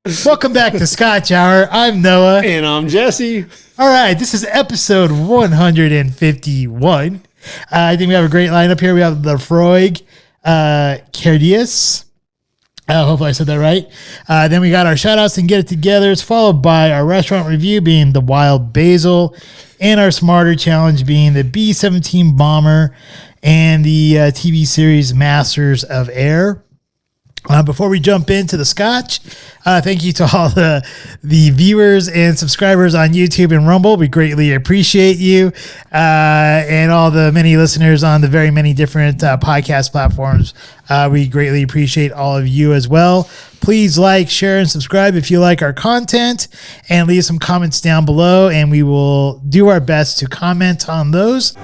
Welcome back to Scotch Hour. I'm Noah. And I'm Jesse. All right, this is episode 151. I think we have a great lineup here. We have Laphroaig Cairdeas. Hopefully I said that right. Then we got our shout-outs and get it together. It's followed by our restaurant review being the Wild Basil and our Smarter Challenge being the B-17 Bomber and the TV series Masters of Air. Before we jump into the Scotch, thank you to all the viewers and subscribers on YouTube and Rumble. We greatly appreciate you, and all the many listeners on the very many different podcast platforms. We greatly appreciate all of you as well. Please like, share, and subscribe if you like our content, and leave some comments down below, and we will do our best to comment on those.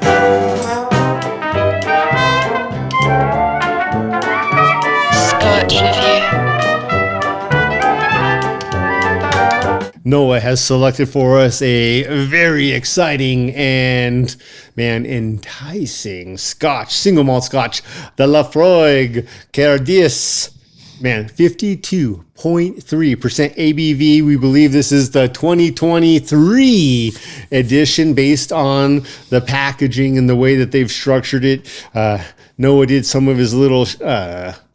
Noah has selected for us a very exciting and, enticing Scotch, single malt Scotch, the Laphroaig Cairdeas. 52.3% ABV. We believe this is the 2023 edition based on the packaging and the way that they've structured it. Noah did some of his little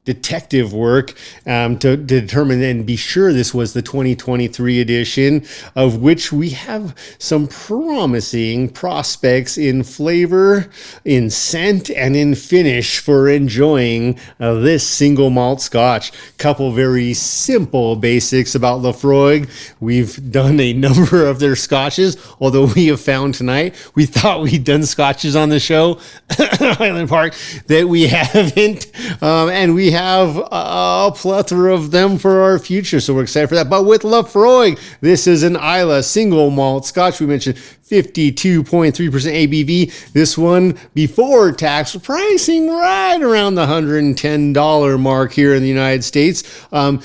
detective work to determine and be sure this was the 2023 edition, of which we have some promising prospects in flavor, in scent, and in finish for enjoying this single malt Scotch. Couple very simple basics about Laphroaig. We've done a number of their Scotches, although we have found tonight, we thought we'd done Scotches on the show, Highland Park, that we haven't, and we have a plethora of them for our future, so we're excited for that. But with Laphroaig, this is an Islay single malt Scotch. We mentioned 52.3% ABV. This one, before tax, pricing right around the $110 mark here in the United States. The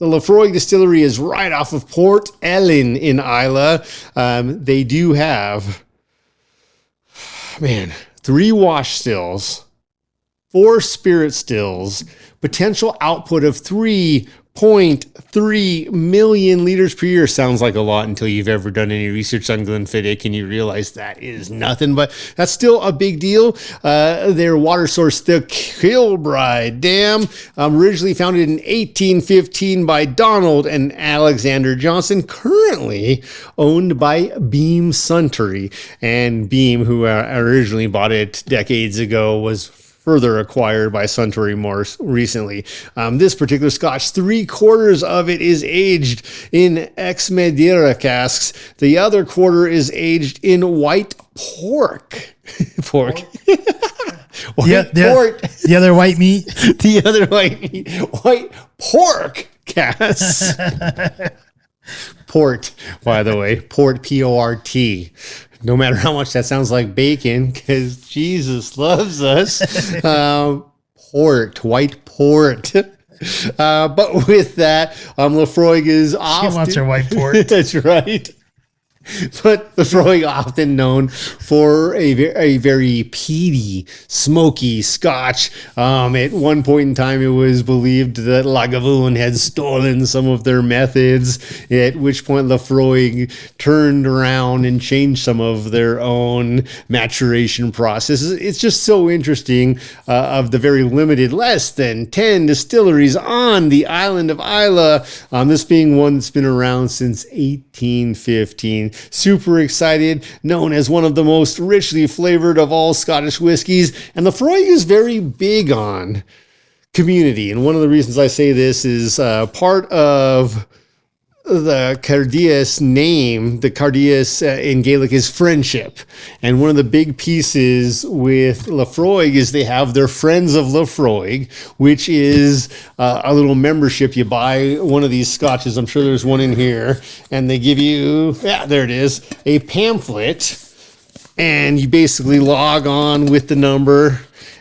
Laphroaig distillery is right off of Port Ellen in Islay. They do have, 3 wash stills, 4 spirit stills, potential output of 3.3 million liters per year. Sounds like a lot until you've ever done any research on Glenfiddich and you realize that is nothing, but that's still a big deal. Their water source, the Kilbride Dam, originally founded in 1815 by Donald and Alexander Johnson, currently owned by Beam Suntory. And Beam, who originally bought it decades ago, was further acquired by Suntory more recently. This particular Scotch, 3/4 of it is aged in ex-Madeira casks. The other quarter is aged in white pork. Pork. White port. The other white meat. The other white meat. White pork casks. Port, by the way. Port, P-O-R-T. No matter how much that sounds like bacon, because Jesus loves us. White port. But with that, Laphroaig is often... She wants her white port. That's right. But Laphroaig often known for a very peaty, smoky Scotch. At one point in time, it was believed that Lagavulin had stolen some of their methods, at which point Laphroaig turned around and changed some of their own maturation processes. It's just so interesting of the very limited, less than 10 distilleries on the island of Islay, this being one that's been around since 1815. Super excited, known as one of the most richly flavored of all Scottish whiskies. And Laphroaig is very big on community. And one of the reasons I say this is part of the Cairdeas name, the Cairdeas in Gaelic is friendship. And one of the big pieces with Laphroaig is they have their Friends of Laphroaig, which is a little membership. You buy one of these Scotches, I'm sure there's one in here, and they give you, there it is, a pamphlet. And you basically log on with the number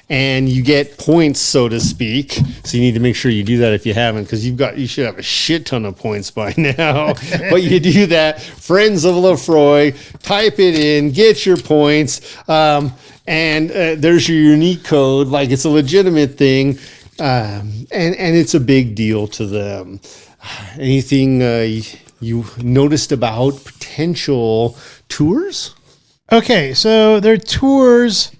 and you get points, so to speak. So you need to make sure you do that if you haven't, because you should have a shit ton of points by now. But you do that, Friends of Laphroaig, type it in, get your points, and there's your unique code, like it's a legitimate thing. and it's a big deal to them. Anything you noticed about potential tours? Okay, so their tours,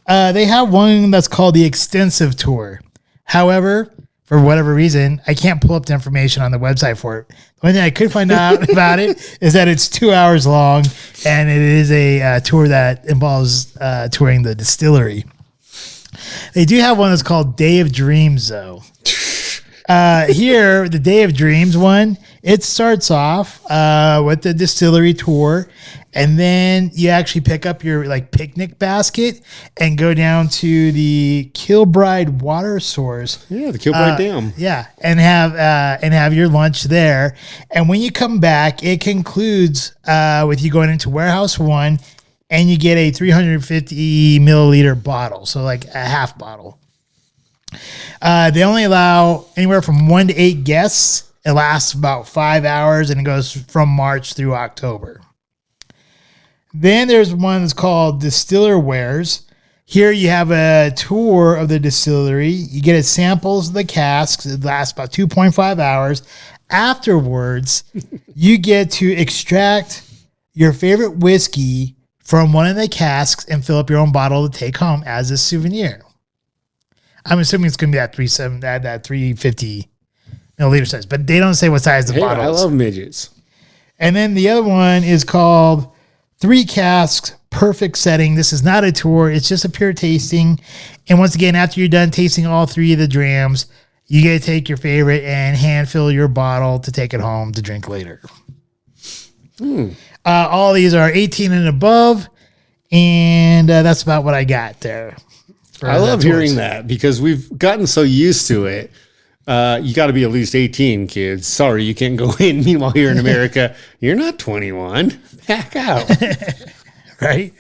they have one that's called the Extensive Tour. However, for whatever reason, I can't pull up the information on the website for it. The only thing I could find out about it is that it's 2 hours long, and it is a tour that involves touring the distillery. They do have one that's called Day of Dreams, though. Here, the Day of Dreams one, it starts off with the distillery tour, and then you actually pick up your like picnic basket and go down to the Kilbride water source. Yeah, the Kilbride Dam. Yeah, and have your lunch there. And when you come back, it concludes with you going into Warehouse 1, and you get a 350 milliliter bottle, so like a half bottle. They only allow anywhere from 1 to 8 guests. It lasts about 5 hours, and it goes from March through October. Then there's one that's called Distiller Wares. Here you have a tour of the distillery. You get samples of the casks. It lasts about 2.5 hours. Afterwards, you get to extract your favorite whiskey from one of the casks and fill up your own bottle to take home as a souvenir. I'm assuming it's going to be that 350 milliliter size, but they don't say what size the bottle is. I love midgets. And then the other one is called 3 Casks Perfect Setting. This is not a tour. It's just a pure tasting. And once again, after you're done tasting all 3 of the drams, you get to take your favorite and hand fill your bottle to take it home to drink later. All these are 18 and above. And that's about what I got there. I love hearing that because we've gotten so used to it. You got to be at least 18, kids. Sorry, you can't go in. Meanwhile, here in America, you're not 21. Back out. Right?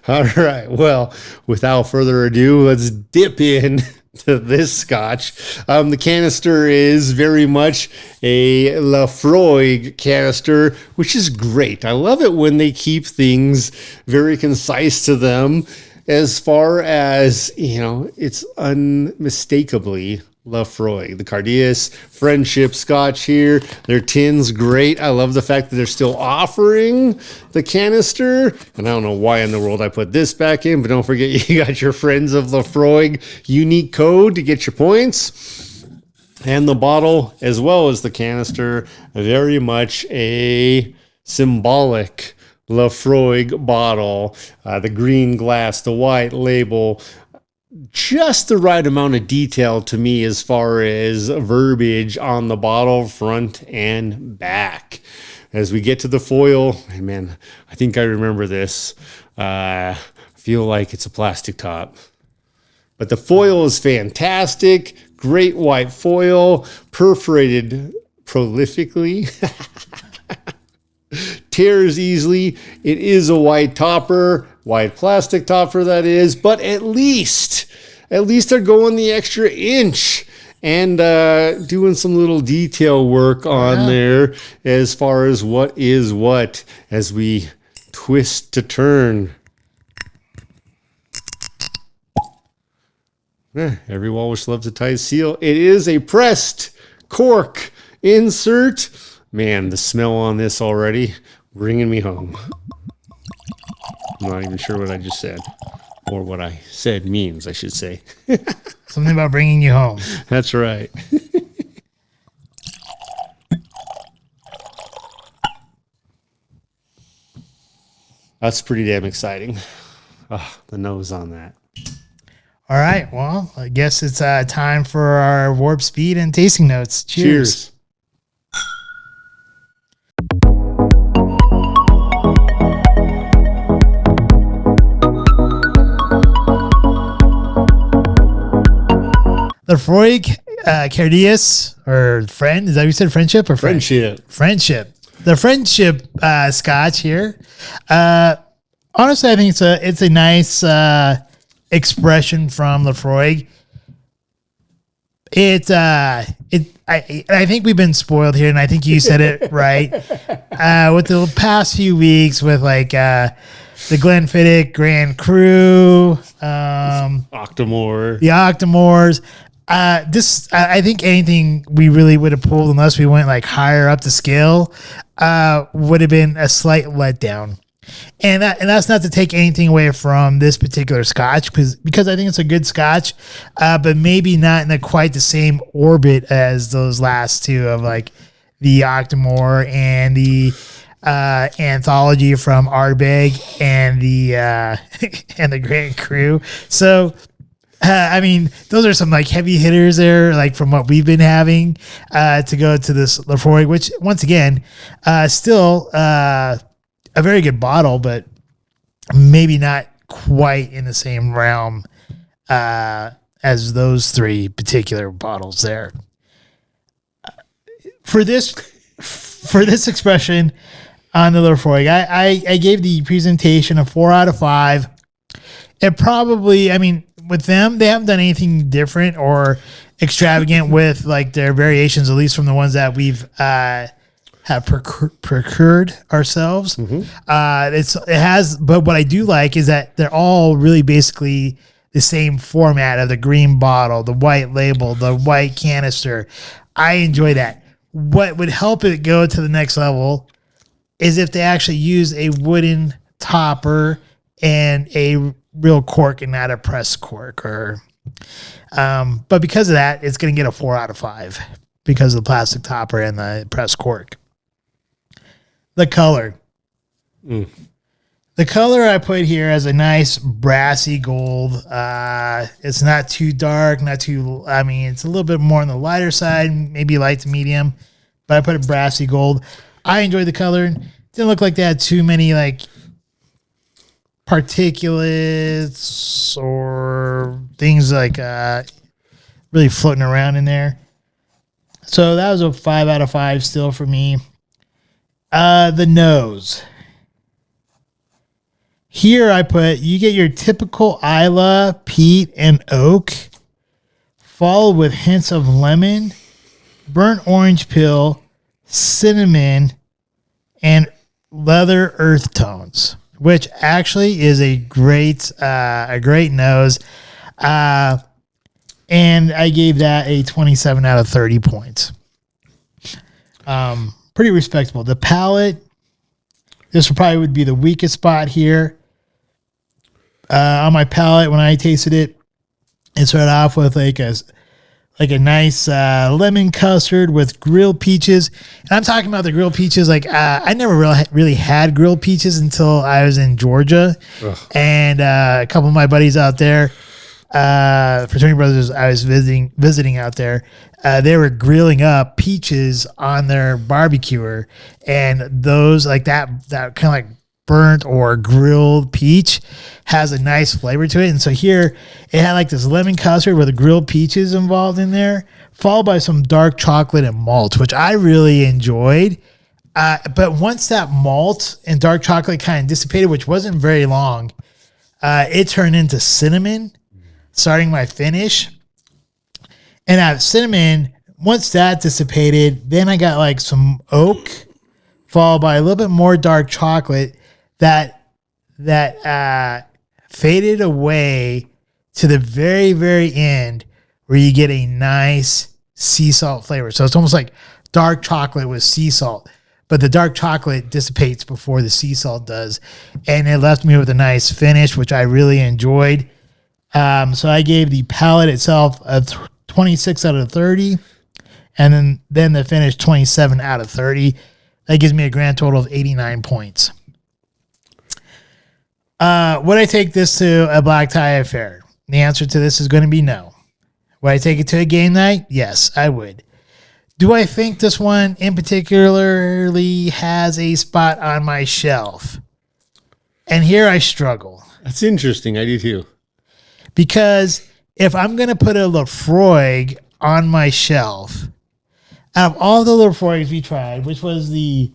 All right. Well, without further ado, let's dip in to this scotch. The canister is very much a Laphroaig canister, which is great. I love it when they keep things very concise to them. As far as, it's unmistakably Laphroaig. The Cairdeas Friendship Scotch here. Their tin's great. I love the fact that they're still offering the canister. And I don't know why in the world I put this back in, but don't forget you got your Friends of Laphroaig unique code to get your points. And the bottle, as well as the canister, very much a symbolic Laphroaig bottle, the green glass, the white label, just the right amount of detail to me as far as verbiage on the bottle front and back. As we get to the foil, and man, I think I remember this. I feel like it's a plastic top. But the foil is fantastic. Great white foil, perforated prolifically. Tears easily. It is a white topper, white plastic topper that is, but at least they're going the extra inch and doing some little detail work on there as far as what is what as we twist to turn. Every walrus loves a tight seal. It is a pressed cork insert. Man, the smell on this already bringing me home. I'm not even sure what I just said, or what I said means, I should say. Something about bringing you home. That's right. That's pretty damn exciting. The nose on that. All right. Well, I guess it's time for our warp speed and tasting notes. Cheers. Laphroaig Cairdeas, or friend, is that what you said? Friendship or friend? Friendship. The Friendship Scotch here. Honestly, I think it's a nice expression from Laphroaig. I think we've been spoiled here, and I think you said it right. With the past few weeks, with like the Glenfiddich Grand Cru, Octomore. the Octomores. I think anything we really would have pulled, unless we went like higher up the scale, would have been a slight letdown. And that's not to take anything away from this particular Scotch, because I think it's a good Scotch, but maybe not in quite the same orbit as those last two of like the Octomore and the Anthology from Ardbeg and the and the Grand Cru. So I mean, those are some like heavy hitters there, like from what we've been having to go to this Laphroaig, which once again, still a very good bottle, but maybe not quite in the same realm as those three particular bottles there. For this expression on the Laphroaig, I gave the presentation a 4 out of 5. It probably, I mean, with them, they haven't done anything different or extravagant with like their variations, at least from the ones that we've have procured ourselves. Mm-hmm. But what I do like is that they're all really basically the same format of the green bottle, the white label, the white canister. I enjoy that. What would help it go to the next level is if they actually use a wooden topper and a real cork and not a press cork. But because of that, it's going to get a 4 out of 5 because of the plastic topper and the press cork. The color. The color I put here as a nice brassy gold. It's not too dark, not too, I mean, it's a little bit more on the lighter side, maybe light to medium, but I put a brassy gold. I enjoyed the color. Didn't look like they had too many like particulates or things like really floating around in there. So that was a 5 out of 5 still for me. The nose. Here I put, you get your typical Islay, peat, and oak, followed with hints of lemon, burnt orange peel, cinnamon, and leather earth tones, which actually is a great nose. And I gave that a 27 out of 30 points. Pretty respectable. The palate, this probably would be the weakest spot here. On my palate, when I tasted it, it started off with like a nice lemon custard with grilled peaches. And I'm talking about the grilled peaches. Like I never really had grilled peaches until I was in Georgia. Ugh. And a couple of my buddies out there, fraternity brothers I was visiting out there, they were grilling up peaches on their barbecuer, and those like that kind of like burnt or grilled peach has a nice flavor to it. And so here it had like this lemon custard with the grilled peaches involved in there, followed by some dark chocolate and malt, which I really enjoyed. But once that malt and dark chocolate kind of dissipated, which wasn't very long, it turned into cinnamon, starting my finish. And that cinnamon, once that dissipated, then I got like some oak, followed by a little bit more dark chocolate that faded away to the very, very end, where you get a nice sea salt flavor. So it's almost like dark chocolate with sea salt, but the dark chocolate dissipates before the sea salt does. And it left me with a nice finish, which I really enjoyed. So I gave the palate itself a 26 out of 30, and then the finish 27 out of 30. That gives me a grand total of 89 points. Would I take this to a black tie affair? The answer to this is going to be no. Would I take it to a game night? Yes, I would. Do I think this one in particularly has a spot on my shelf? And here I struggle. That's interesting. I do too. Because if I'm going to put a Laphroaig on my shelf, out of all the Laphroaigs we tried, which was the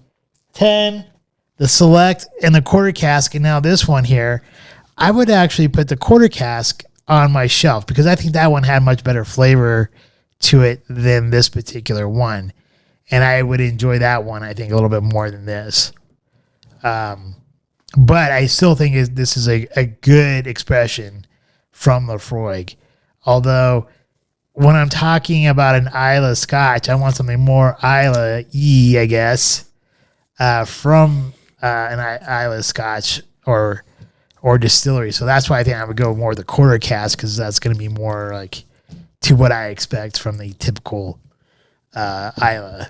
10, the Select, and the quarter cask, and now this one here, I would actually put the quarter cask on my shelf because I think that one had much better flavor to it than this particular one. And I would enjoy that one, I think, a little bit more than this. but I still think this is a good expression from Laphroaig. Although when I'm talking about an Isla Scotch, I want something more Isla-y, I guess, from an Isla Scotch or distillery. So that's why I think I would go more the quarter cask, because that's going to be more like to what I expect from the typical Isla.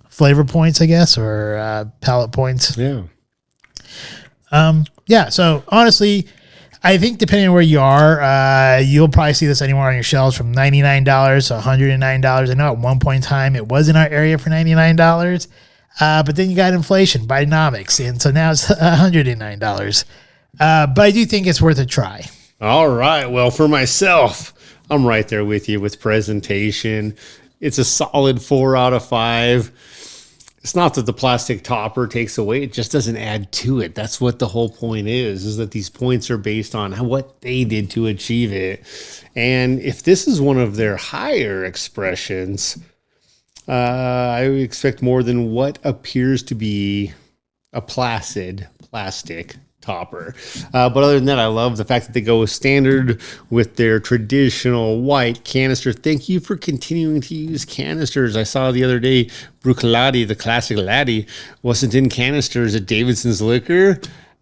Flavor points, I guess, or palate points. Yeah. Yeah. So honestly, I think depending on where you are, you'll probably see this anywhere on your shelves from $99 to $109. I know at one point in time it was in our area for $99, but then you got inflation, Bidenomics, and so now it's $109. But I do think it's worth a try. All right. Well, for myself, I'm right there with you with presentation. It's a solid 4 out of 5. It's not that the plastic topper takes away. It just doesn't add to it. That's what the whole point is that these points are based on what they did to achieve it. And if this is one of their higher expressions, I would expect more than what appears to be a placid plastic topper. But other than that, I love the fact that they go standard with their traditional white canister. Thank you for continuing to use canisters. I saw the other day Bruichladdich, the classic laddie, wasn't in canisters at Davidson's Liquor,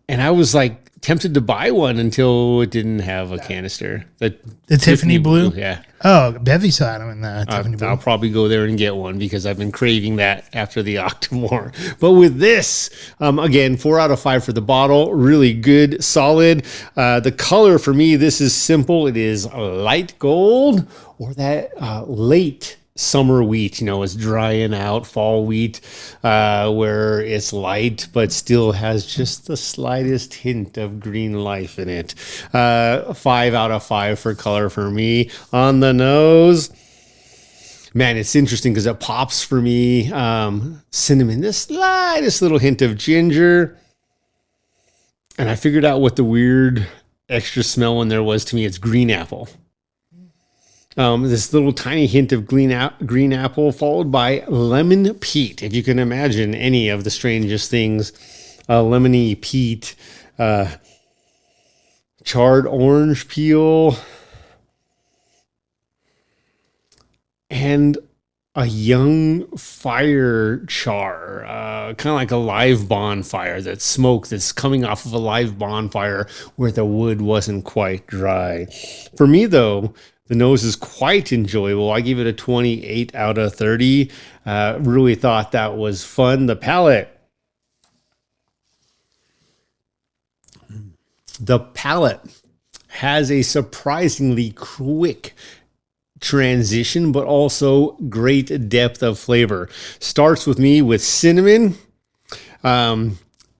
and I was like tempted to buy one until it didn't have a canister. The Tiffany blue? Yeah. Oh, Bevy saw them in the Tiffany blue. I'll probably go there and get one because I've been craving that after the Octomore. But with this, again, 4 out of 5 for the bottle. Really good, solid. The color for me, this is simple. It is light gold or that late summer wheat, it's drying out, fall wheat, where it's light but still has just the slightest hint of green life in it. 5 out of 5 for color for me. On the nose, man, it's interesting because it pops for me. Cinnamon, the slightest little hint of ginger. And I figured out what the weird extra smell in there was to me. It's green apple. This little tiny hint of green apple followed by lemon peat. If you can imagine any of the strangest things, lemony peat, charred orange peel, and a young fire char, kind of like a live bonfire, that smoke that's coming off of a live bonfire where the wood wasn't quite dry. For me, though, the nose is quite enjoyable. I give it a 28 out of 30. Really thought that was fun. The palate has a surprisingly quick transition, but also great depth of flavor. Starts with me with cinnamon,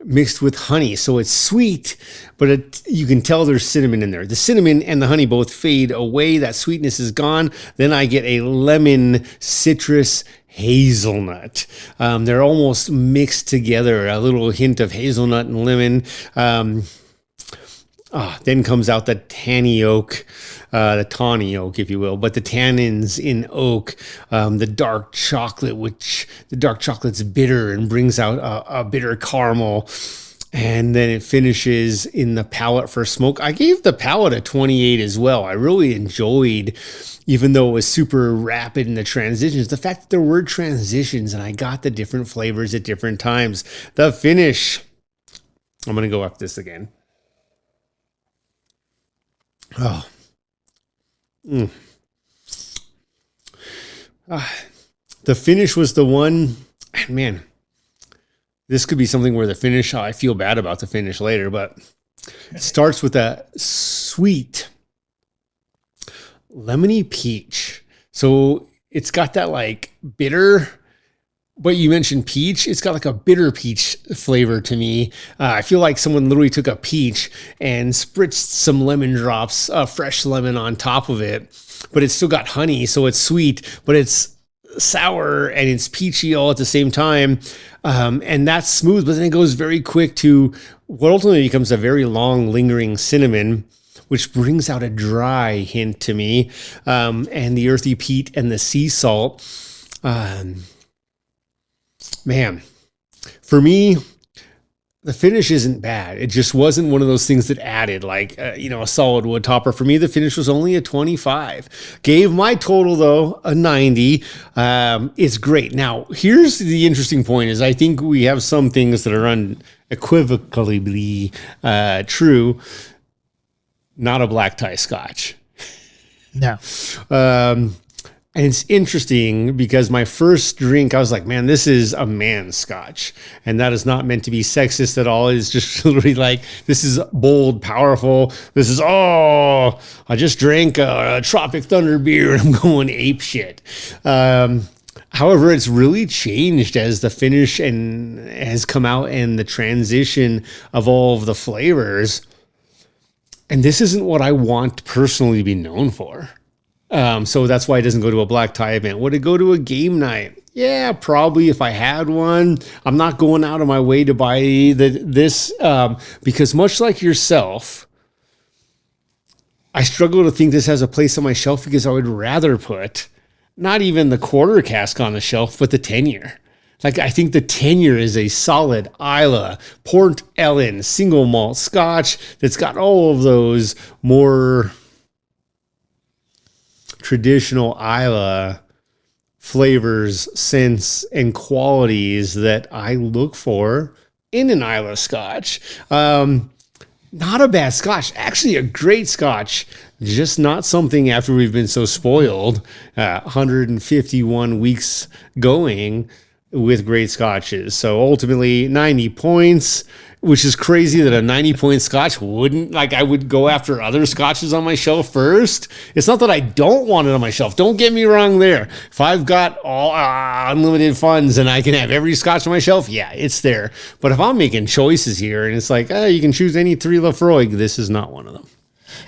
mixed with honey. So it's sweet, but you can tell there's cinnamon in there. The cinnamon and the honey both fade away. That sweetness is gone. Then I get a lemon, citrus, hazelnut. They're almost mixed together. A little hint of hazelnut and lemon. Then comes out the tawny oak, if you will, but the tannins in oak, the dark chocolate, which the dark chocolate's bitter and brings out a bitter caramel. And then it finishes in the palate for smoke. I gave the palate a 28 as well. I really enjoyed, even though it was super rapid in the transitions, the fact that there were transitions and I got the different flavors at different times. The finish, I'm going to go up this again. Oh. The finish was the one, man, this could be something where the finish, I feel bad about the finish later, but it starts with a sweet lemony peach. So it's got that like bitter, but you mentioned peach. It's got like a bitter peach flavor to me. I feel like someone literally took a peach and spritzed some lemon drops, fresh lemon on top of it, but it's still got honey. So it's sweet, but it's sour and it's peachy all at the same time. And that's smooth, but then it goes very quick to what ultimately becomes a very long lingering cinnamon, which brings out a dry hint to me. And the earthy peat and the sea salt. Man, for me, the finish isn't bad. It just wasn't one of those things that added like, a solid wood topper. For me, the finish was only a 25. Gave my total, though, a 90. It's great. Now, here's the interesting point is I think we have some things that are unequivocally true. Not a black tie Scotch. No. And it's interesting because my first drink, I was like, man, this is a man's Scotch. And that is not meant to be sexist at all. It's just literally like, this is bold, powerful. This is, I just drank a Tropic Thunder beer and I'm going ape shit. However, it's really changed as the finish and has come out and the transition of all of the flavors. And this isn't what I want personally to be known for. So that's why it doesn't go to a black tie event. Would it go to a game night? Yeah, probably if I had one. I'm not going out of my way to buy this because much like yourself, I struggle to think this has a place on my shelf because I would rather put not even the quarter cask on the shelf, but the 10-year. Like, I think the 10-year is a solid Islay, Port Ellen, single malt Scotch that's got all of those more traditional Islay flavors, scents, and qualities that I look for in an Islay Scotch. Not a bad Scotch, actually a great Scotch, just not something after we've been so spoiled, 151 weeks going with great Scotches. So ultimately 90 points, which is crazy that a 90-point Scotch wouldn't, like, I would go after other Scotches on my shelf first. It's not that I don't want it on my shelf. Don't get me wrong there. If I've got all unlimited funds and I can have every Scotch on my shelf, yeah, it's there. But if I'm making choices here and it's like, you can choose any 3 Laphroaig, this is not one of them.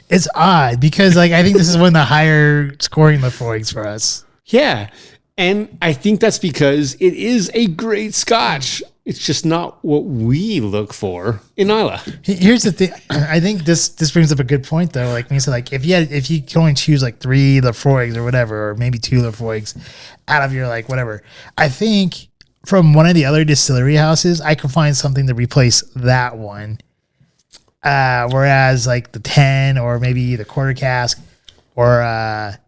It's odd because, like, I think this is one of the higher scoring Laphroaigs for us. Yeah. And I think that's because it is a great Scotch. It's just not what we look for in Islay. Here's the thing. I think this brings up a good point, though. Like when you said, like, if you can only choose like 3 Laphroaigs or whatever, or maybe 2 Laphroaigs out of your like whatever, I think from one of the other distillery houses, I can find something to replace that one. Whereas like the 10 or maybe the quarter cask, or I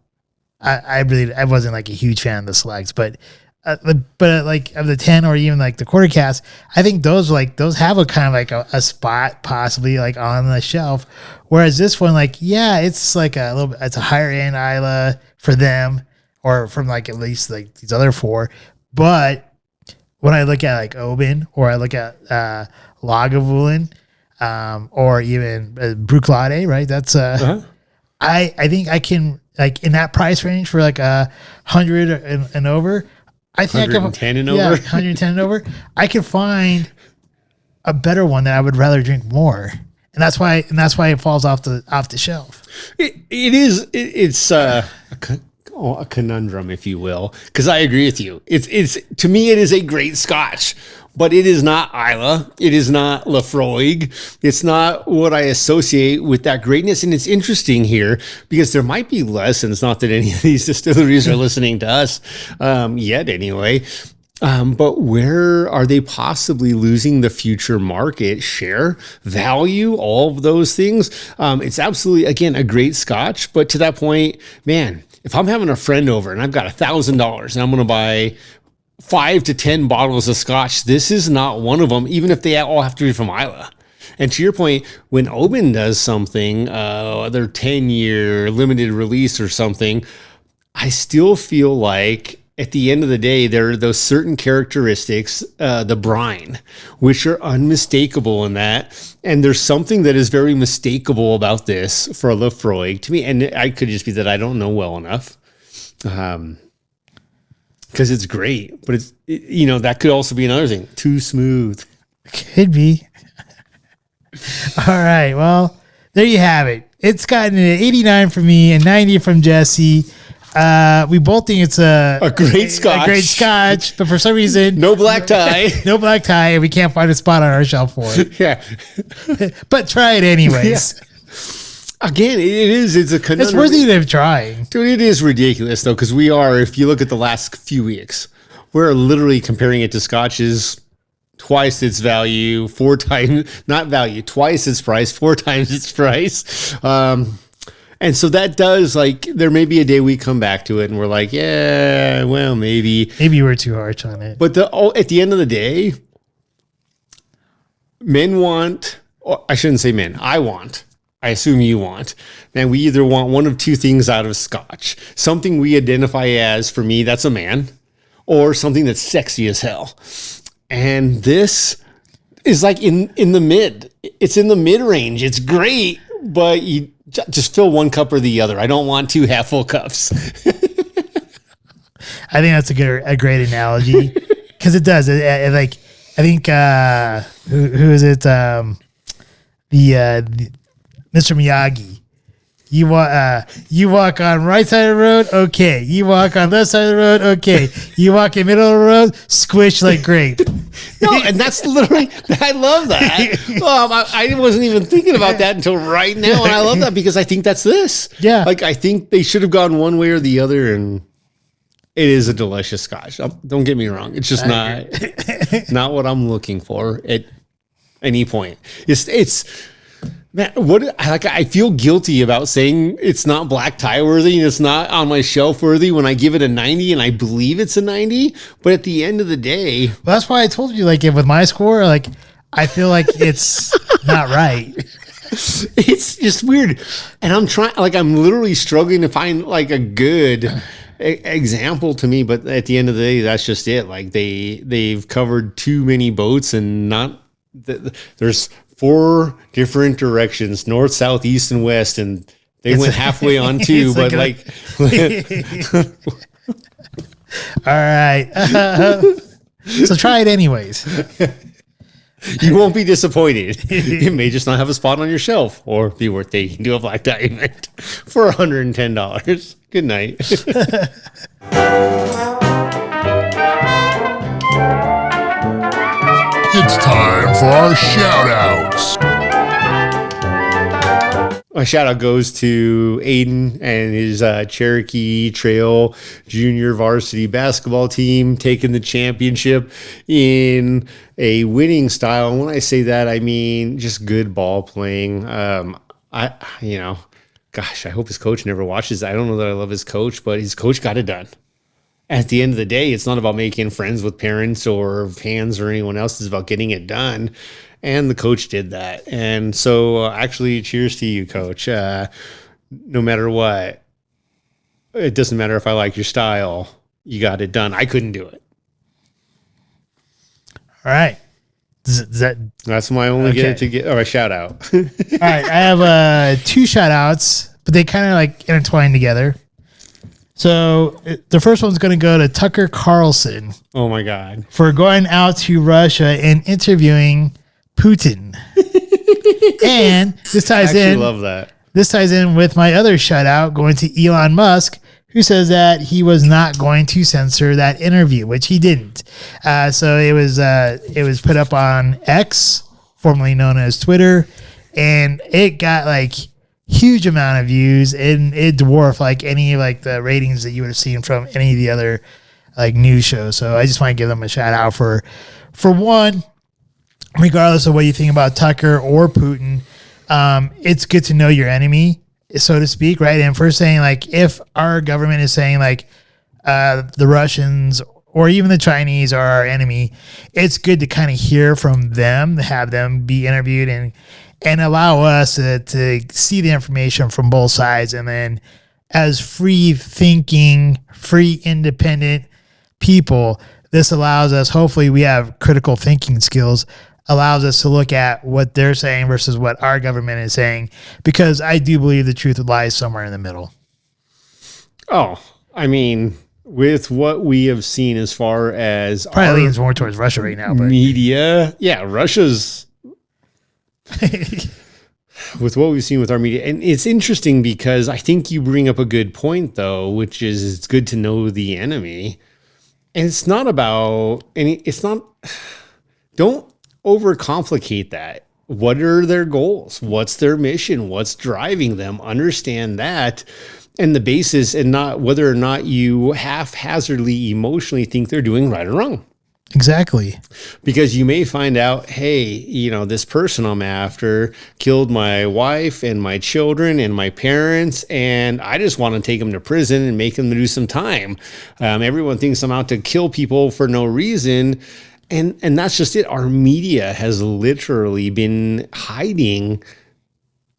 wasn't like a huge fan of the selects, but like of the 10 or even like the quarter cask, I think those have a kind of like a spot possibly like on the shelf. Whereas this one, like, yeah, it's like a little bit, it's a higher end Islay for them, or from like at least like these other 4. But when I look at like Oban, or I look at Lagavulin, or even Bruichladdich, right? That's I think I can, like, in that price range for like 100 and over, I think 110 and over. Yeah, 110 and over. I can find a better one that I would rather drink more, and that's why it falls off the shelf. It's a conundrum, if you will, because I agree with you. It's to me it is a great Scotch, but it is not Islay. It is not Laphroaig. It's not what I associate with that greatness. And it's interesting here because there might be lessons, not that any of these distilleries are listening to us yet anyway. But where are they possibly losing the future market share, value, all of those things? It's absolutely, again, a great Scotch. But to that point, man, if I'm having a friend over and I've got $1,000 and I'm going to buy 5 to 10 bottles of Scotch, this is not one of them, even if they all have to be from Islay. And to your point, when Oban does something, their 10-year limited release or something, I still feel like at the end of the day, there are those certain characteristics, the brine, which are unmistakable in that. And there's something that is very mistakable about this for a Laphroaig to me. And I could just be that I don't know well enough. Because it's great, but that could also be another thing. Too smooth. Could be. All right. Well, there you have it. It's gotten an 89 from me and 90 from Jesse. We both think it's a great Scotch. A great Scotch, but for some reason, no black tie. No black tie, and we can't find a spot on our shelf for it. Yeah. But try it anyways. Yeah. Again, it's a conundrum. It's worthy of trying. Dude, it is ridiculous, though, because we are, if you look at the last few weeks, we're literally comparing it to Scotches twice its value, twice its price, 4 times its price. And so that does, like, there may be a day we come back to it and we're like, yeah, well, maybe we're too harsh on it. But at the end of the day, men want, or I shouldn't say men, I assume you want. Man, we either want one of two things out of Scotch. Something we identify as, for me, that's a man, or something that's sexy as hell. And this is like in the mid. It's in the mid range. It's great, but you just fill one cup or the other. I don't want 2 half full cups. I think that's a great analogy because it does. I think who is it? The Mr. Miyagi. You walk on right side of the road, okay. You walk on left side of the road, okay. You walk in middle of the road, squish like grape. No, and that's literally, I love that. I wasn't even thinking about that until right now, and I love that because I think that's this. Yeah. Like, I think they should have gone one way or the other, and it is a delicious Scotch. Don't get me wrong. It's just not what I'm looking for at any point. It's man, I feel guilty about saying it's not black tie worthy and it's not on my shelf worthy when I give it a 90 and I believe it's a 90. But at the end of the day, well, that's why I told you, like, with my score, like, I feel like it's not right. It's just weird. And I'm literally struggling to find like a good example to me. But at the end of the day, that's just it. Like they've covered too many boats and there's 4 different directions, north, south, east, and west, and they went halfway on 2, but all right. So try it anyways. You won't be disappointed. It may just not have a spot on your shelf or be worth taking to a black diamond for $110. Good night. It's time for our shout-outs. My shout out goes to Aiden and his Cherokee Trail Junior Varsity basketball team taking the championship in a winning style. And when I say that, I mean just good ball playing. Gosh, I hope his coach never watches. I don't know that I love his coach, but his coach got it done. At the end of the day, it's not about making friends with parents or fans or anyone else. It's about getting it done. And the coach did that. And so actually, cheers to you, coach. No matter what, it doesn't matter if I like your style. You got it done. I couldn't do it. All right. That's my only shout out. All right. I have 2 shout outs, but they kind of like intertwine together. So the first one's going to go to Tucker Carlson. Oh, my God. For going out to Russia and interviewing Putin. And this ties in. I love that. This ties in with my other shout out going to Elon Musk, who says that he was not going to censor that interview, which he didn't. So it was put up on X, formerly known as Twitter, and it got like huge amount of views, and it dwarfed like any like the ratings that you would have seen from any of the other like news shows. So I just want to give them a shout out for one, regardless of what you think about Tucker or Putin. It's good to know your enemy, so to speak, right? And for saying like, if our government is saying like the Russians or even the Chinese are our enemy, it's good to kind of hear from them, have them be interviewed and allow us to see the information from both sides. And then as free thinking, free independent people, this allows us, hopefully we have critical thinking skills, allows us to look at what they're saying versus what our government is saying, because I do believe the truth lies somewhere in the middle. Oh, I mean, with what we have seen as far as probably leans more towards Russia right now, but media, yeah, Russia's with what we've seen with our media. And it's interesting because I think you bring up a good point though, which is it's good to know the enemy. And it's not about don't overcomplicate that. What are their goals? What's their mission? What's driving them? Understand that and the basis, and not whether or not you haphazardly emotionally think they're doing right or wrong. Exactly. Because you may find out, hey, this person I'm after killed my wife and my children and my parents, and I just want to take them to prison and make them do some time. Everyone thinks I'm out to kill people for no reason. And that's just it. Our media has literally been hiding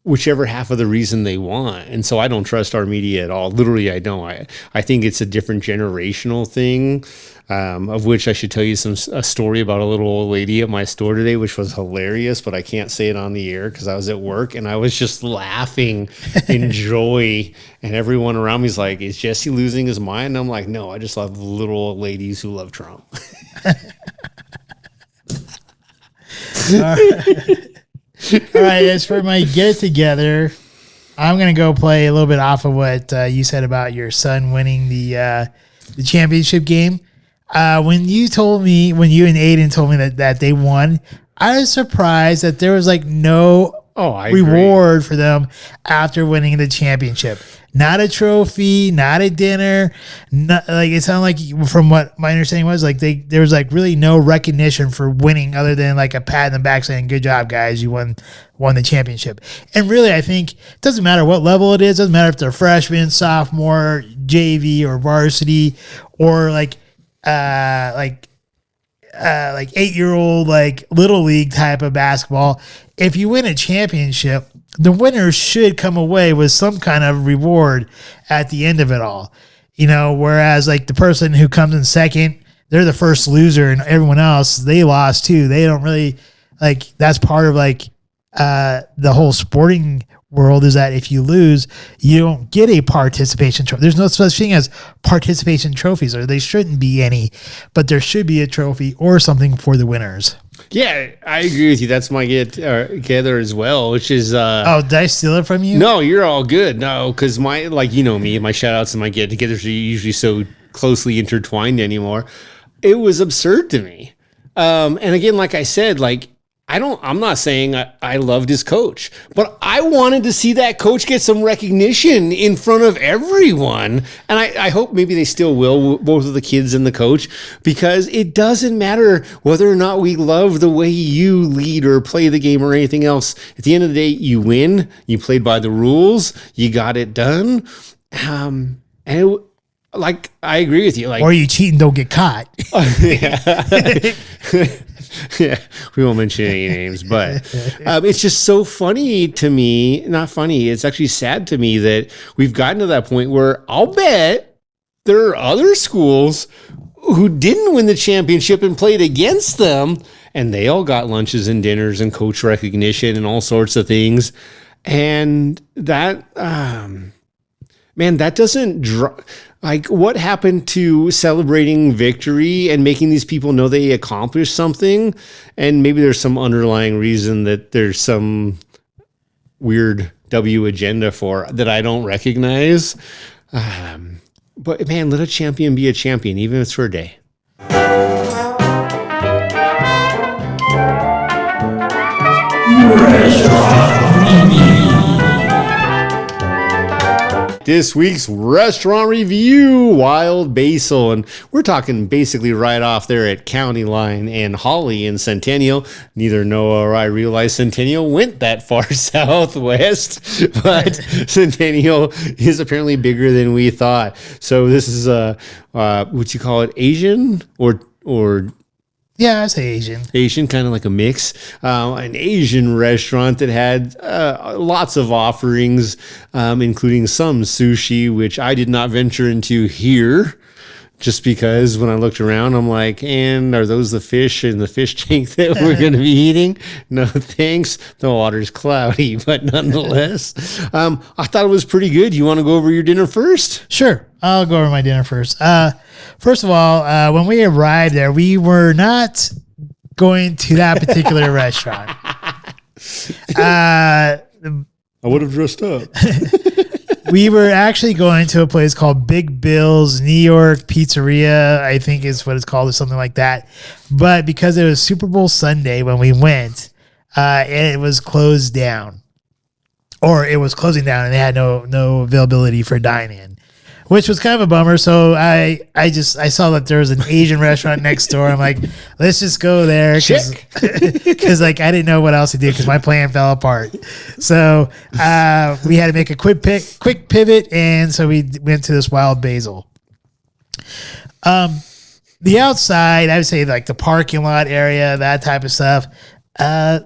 whichever half of the reason they want. And so I don't trust our media at all. Literally, I don't. I think it's a different generational thing, of which I should tell you a story about a little old lady at my store today, which was hilarious, but I can't say it on the air because I was at work and I was just laughing in joy. And everyone around me is like, is Jesse losing his mind? And I'm like, no, I just love little old ladies who love Trump. All right, as for my get it together, I'm going to go play a little bit off of what you said about your son winning the championship game. When you and Aiden told me that they won, I was surprised that there was like no reward for them after winning the championship. Not a trophy, not a dinner. It sounded like, from what my understanding was, like there was like really no recognition for winning other than like a pat in the back saying, "Good job, guys, you won the championship." And really, I think it doesn't matter what level it is. It doesn't matter if they're freshman, sophomore, JV, or varsity, or like 8-year-old like little league type of basketball. If you win a championship, the winner should come away with some kind of reward at the end of it all. Whereas like the person who comes in second, they're the first loser, and everyone else, they lost too. They don't really that's part of the whole sporting world, is that if you lose, you don't get a participation trophy. There's no such thing as participation trophies, or they shouldn't be any, but there should be a trophy or something for the winners. Yeah, I agree with you. That's my get together as well, which is... did I steal it from you? No, you're all good. No, because me, my shout outs and my get togethers are usually so closely intertwined anymore. It was absurd to me. And again, like I said, I'm not saying I loved his coach, but I wanted to see that coach get some recognition in front of everyone. And I hope maybe they still will, both of the kids and the coach, because it doesn't matter whether or not we love the way you lead or play the game or anything else. At the end of the day, you win, you played by the rules, you got it done. And I agree with you. Or you cheat and don't get caught. Yeah, we won't mention any names, but it's just so funny to me. Not funny. It's actually sad to me that we've gotten to that point where I'll bet there are other schools who didn't win the championship and played against them, and they all got lunches and dinners and coach recognition and all sorts of things. And that, that doesn't what happened to celebrating victory and making these people know they accomplished something? And maybe there's some underlying reason that there's some weird W agenda for that I don't recognize. But man, let a champion be a champion, even if it's for a day. This week's restaurant review, Wild Basil. And we're talking basically right off there at County Line and Holly in Centennial. Neither Noah or I realized Centennial went that far southwest, but Centennial is apparently bigger than we thought. So this is would you call it Asian or yeah, I say Asian. Asian, kind of like a mix. An Asian restaurant that had lots of offerings, including some sushi, which I did not venture into here, just because when I looked around, I'm like, and are those the fish in the fish tank that we're going to be eating? No, thanks. The water's cloudy, but nonetheless, I thought it was pretty good. You want to go over your dinner first? Sure. I'll go over my dinner first. First of all, when we arrived there, we were not going to that particular restaurant. I would have dressed up. We were actually going to a place called Big Bill's New York Pizzeria, I think is what it's called, or something like that. But because it was Super Bowl Sunday when we went, it was closed down. Or it was closing down and they had no availability for dine-in. which was kind of a bummer. So I saw that there was an Asian restaurant next door. I'm like, let's just go there because like I didn't know what else to do because my plan fell apart. So we had to make a quick pivot, and so we went to this Wild Basil. The outside, I would say like the parking lot area, that type of stuff. I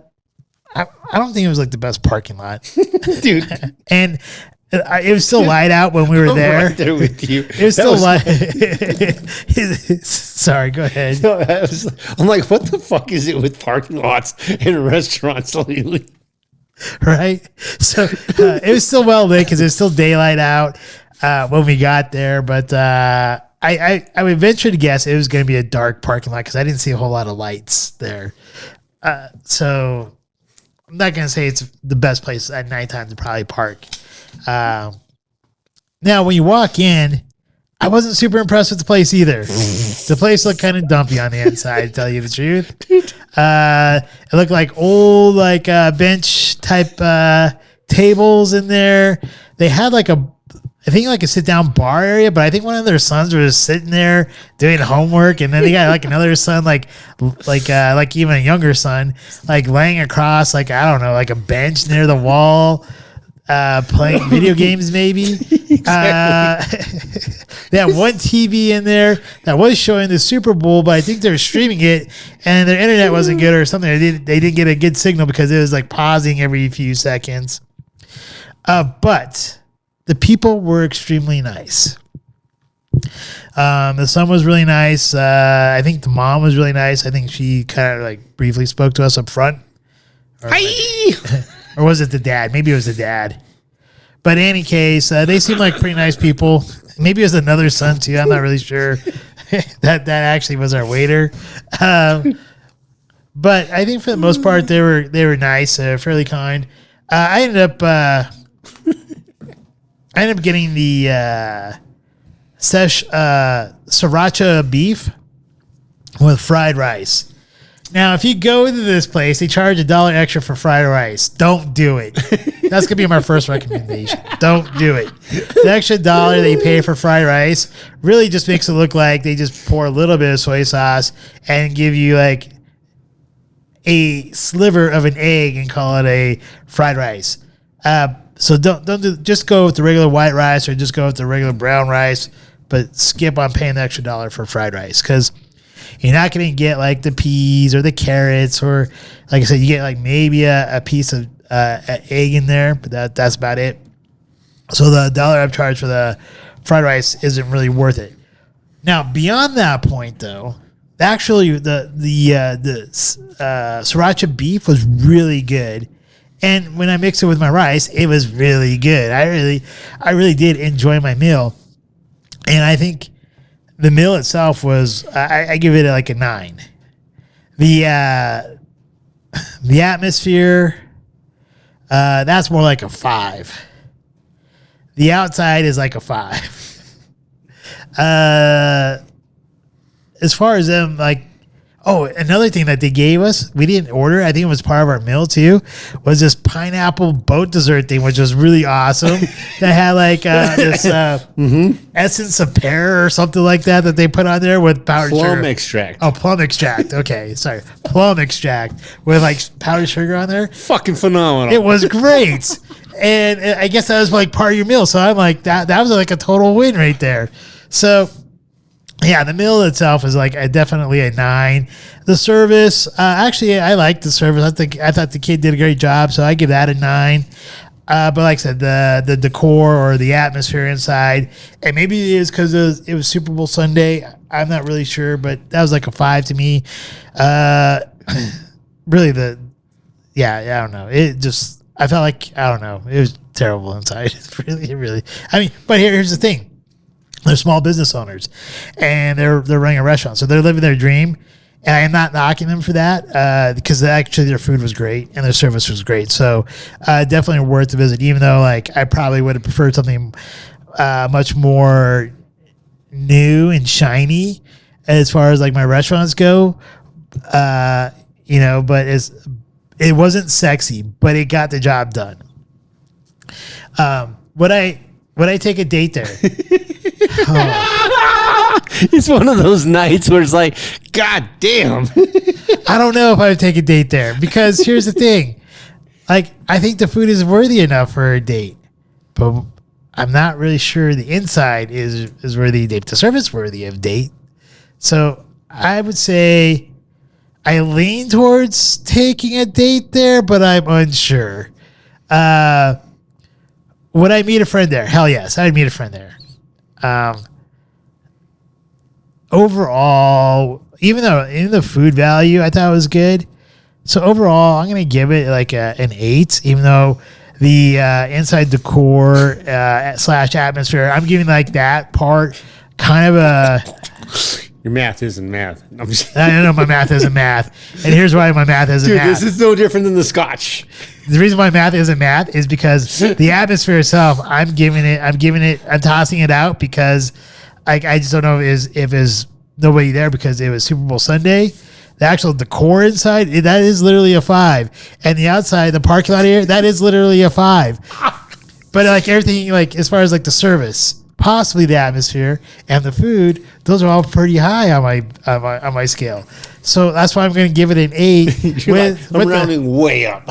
don't think it was like the best parking lot, Dude. And it was still light out when we were there. Right there with you. It was still light. Sorry, go ahead. No, I'm like, what the fuck is it with parking lots and restaurants lately? Right? So it was still well lit because it was still daylight out when we got there. But I would venture to guess it was going to be a dark parking lot because I didn't see a whole lot of lights there. So I'm not going to say it's the best place at nighttime to probably park. Now, when you walk in, I wasn't super impressed with the place either. The place looked kind of dumpy on the inside, to tell you the truth. It looked like old, like bench type tables in there. They had like I think like a sit down bar area, but I think one of their sons was sitting there doing homework, and then they got like another son, like even a younger son, like laying across like I don't know, like a bench near the wall. Playing video games, maybe. They had one TV in there that was showing the Super Bowl, but I think they're streaming it, and their internet wasn't good or something. They didn't get a good signal because it was like pausing every few seconds. But the people were extremely nice. The son was really nice. I think the mom was really nice. I think she kind of like briefly spoke to us up front. Hi. Or was it the dad? Maybe it was the dad. But in any case, they seem like pretty nice people. Maybe it was another son too. I'm not really sure. that actually was our waiter. But I think for the most part, they were nice, fairly kind. I ended up getting the sriracha beef with fried rice. Now, if you go to this place, they charge $1 extra for fried rice. Don't do it. That's going to be my first recommendation. Don't do it. The extra $1 that you pay for fried rice really just makes it look like they just pour a little bit of soy sauce and give you like a sliver of an egg and call it a fried rice. So just go with the regular white rice or just go with the regular brown rice, but skip on paying the extra $1 for fried rice because you're not going to get like the peas or the carrots or, like I said, you get like maybe a piece of egg in there, but that's about it. So the $1 I'm charged for the fried rice isn't really worth it. Now, beyond that point, though, actually the sriracha beef was really good, and when I mixed it with my rice, it was really good. I really did enjoy my meal, and I think the meal itself was, I give it like a 9. The atmosphere, that's more like a 5. The outside is like a 5. As far as them, like, oh, another thing that they gave us, we didn't order, I think it was part of our meal too, was this pineapple boat dessert thing, which was really awesome. That had like this essence of pear or something like that they put on there with powdered sugar. Plum extract. Oh, plum extract. Okay, sorry. Plum extract with like powdered sugar on there. Fucking phenomenal. It was great. And I guess that was like part of your meal. So I'm like, that was like a total win right there. So yeah, the meal itself is like definitely a 9. The service, actually, I liked the service. I thought the kid did a great job, so I give that a 9. But like I said, the decor or the atmosphere inside, and maybe it is because it was Super Bowl Sunday. I'm not really sure, but that was like a 5 to me. Really, I don't know. It just, I felt like, I don't know. It was terrible inside. Really. I mean, but here's the thing. They're small business owners, and they're running a restaurant, so they're living their dream. And I am not knocking them for that because actually their food was great and their service was great. So definitely worth the visit, even though like I probably would have preferred something much more new and shiny as far as like my restaurants go. But it wasn't sexy, but it got the job done. What I Would I take a date there? It's one of those nights where it's like, God damn. I don't know if I would take a date there because here's the thing. Like, I think the food is worthy enough for a date, but I'm not really sure the inside is worthy of date. The service worthy of date. So I would say I lean towards taking a date there, but I'm unsure. Would I meet a friend there? Hell yes, I'd meet a friend there. Overall, even though in the food value I thought was good, so overall I'm gonna give it like an 8. Even though the inside decor / atmosphere, I'm giving like that part kind of a. Your math isn't math. I know my math isn't math, and here's why my math isn't math. This is no different than the Scotch. The reason why math isn't math is because the atmosphere itself, I'm tossing it out because I just don't know if there's nobody there because it was Super Bowl Sunday. The actual decor inside, that is literally a 5. And the outside, the parking lot area, that is literally a 5. But like everything, like as far as like the service, possibly the atmosphere and the food, those are all pretty high on my scale. So that's why I'm going to give it an 8. I'm rounding way up.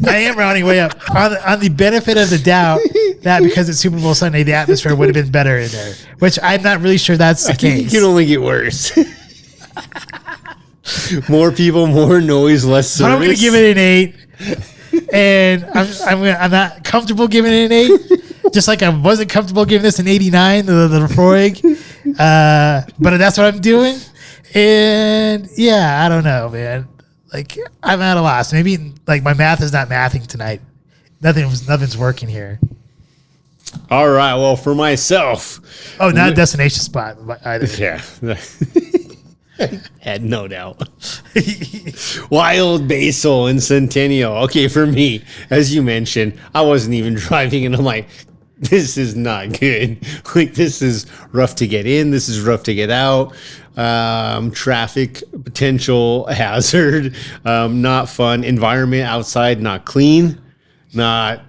I am rounding way up on the benefit of the doubt that because it's Super Bowl Sunday, the atmosphere would have been better in there, which I'm not really sure that's the case. It can only get worse. More people, more noise, less service. But I'm going to give it an 8, and I'm not comfortable giving it an 8. Just like I wasn't comfortable giving this an 89, the Laphroaig. But that's what I'm doing. And yeah, I don't know, man. Like I'm at a loss. Maybe like my math is not mathing tonight. Nothing's working here. All right. Well, for myself. Oh, not a destination spot either. Yeah. Had no doubt. Wild Basil in Centennial. Okay, for me, as you mentioned, I wasn't even driving, and I'm like, this is not good. Like, this is rough to get in. This is rough to get out. Traffic potential hazard. Not fun. Environment outside not clean. Not.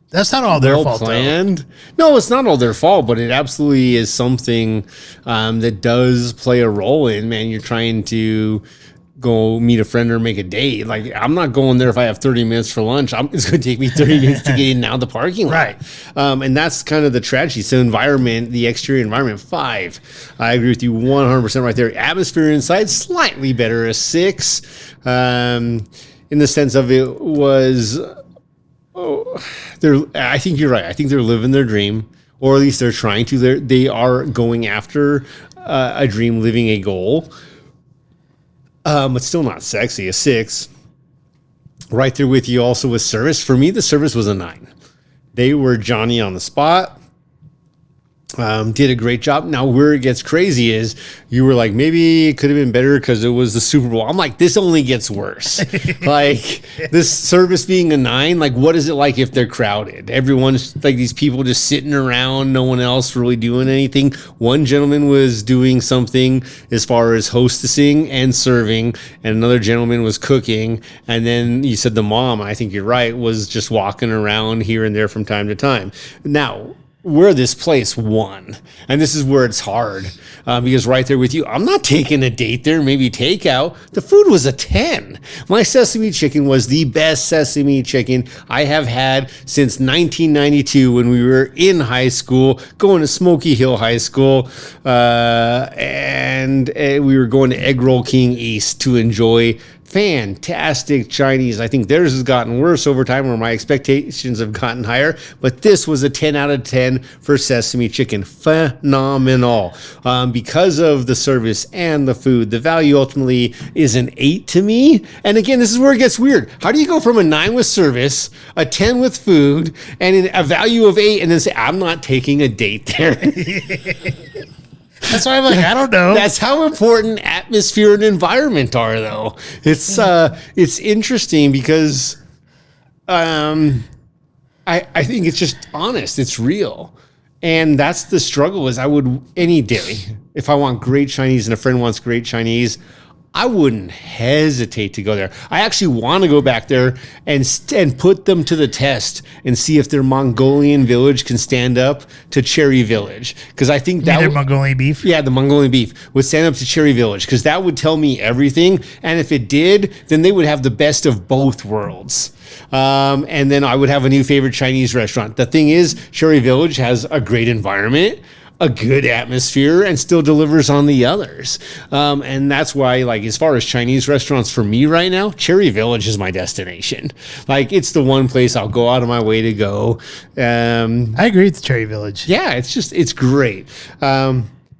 That's not all their fault, planned. Though. No, it's not all their fault, but it absolutely is something that does play a role in, man. You're trying to go meet a friend or make a date. Like, I'm not going there if I have 30 minutes for lunch. It's going to take me 30 minutes to get in now the parking lot. Right. And that's kind of the tragedy. So environment, the exterior environment, 5. I agree with you 100% right there. Atmosphere inside, slightly better, a 6. In the sense of it was... I think you're right. I think they're living their dream, or at least they're trying to. They are going after a dream, living a goal. But still not sexy. A 6. Right there with you. Also with service. For me, the service was a 9. They were Johnny on the spot. Did a great job. Now, where it gets crazy is you were like, maybe it could have been better because it was the Super Bowl. I'm like, this only gets worse. Like, this service being a 9, like, what is it like if they're crowded? Everyone's like these people just sitting around, no one else really doing anything. One gentleman was doing something as far as hostessing and serving, and another gentleman was cooking. And then you said the mom, I think you're right, was just walking around here and there from time to time. Now, where this place won, and this is where it's hard, because right there with you, I'm not taking a date there, maybe takeout. The food was a 10. My sesame chicken was the best sesame chicken I have had since 1992 when we were in high school, going to Smoky Hill High School, and we were going to Egg Roll King East to enjoy fantastic Chinese. I think theirs has gotten worse over time, or my expectations have gotten higher, but this was a 10 out of 10 for sesame chicken. Phenomenal. Because of the service and the food, the value ultimately is an 8 to me. And again, this is where it gets weird. How do you go from a 9 with service, a 10 with food, and a value of 8, and then say, I'm not taking a date there? That's why I'm like, I don't know. That's how important atmosphere and environment are, though. It's interesting because I think it's just honest. It's real. And that's the struggle is I would any day, if I want great Chinese and a friend wants great Chinese, I wouldn't hesitate to go there. I actually want to go back there and put them to the test and see if their Mongolian village can stand up to Cherry Village. Because I think that Mongolian beef. Yeah, the Mongolian beef would stand up to Cherry Village, because that would tell me everything. And if it did, then they would have the best of both worlds. And then I would have a new favorite Chinese restaurant. The thing is, Cherry Village has a great environment, a good atmosphere, and still delivers on the others. And that's why, like, as far as Chinese restaurants for me right now, Cherry Village is my destination. Like, it's the one place I'll go out of my way to go. I agree with Cherry Village. Yeah, it's great.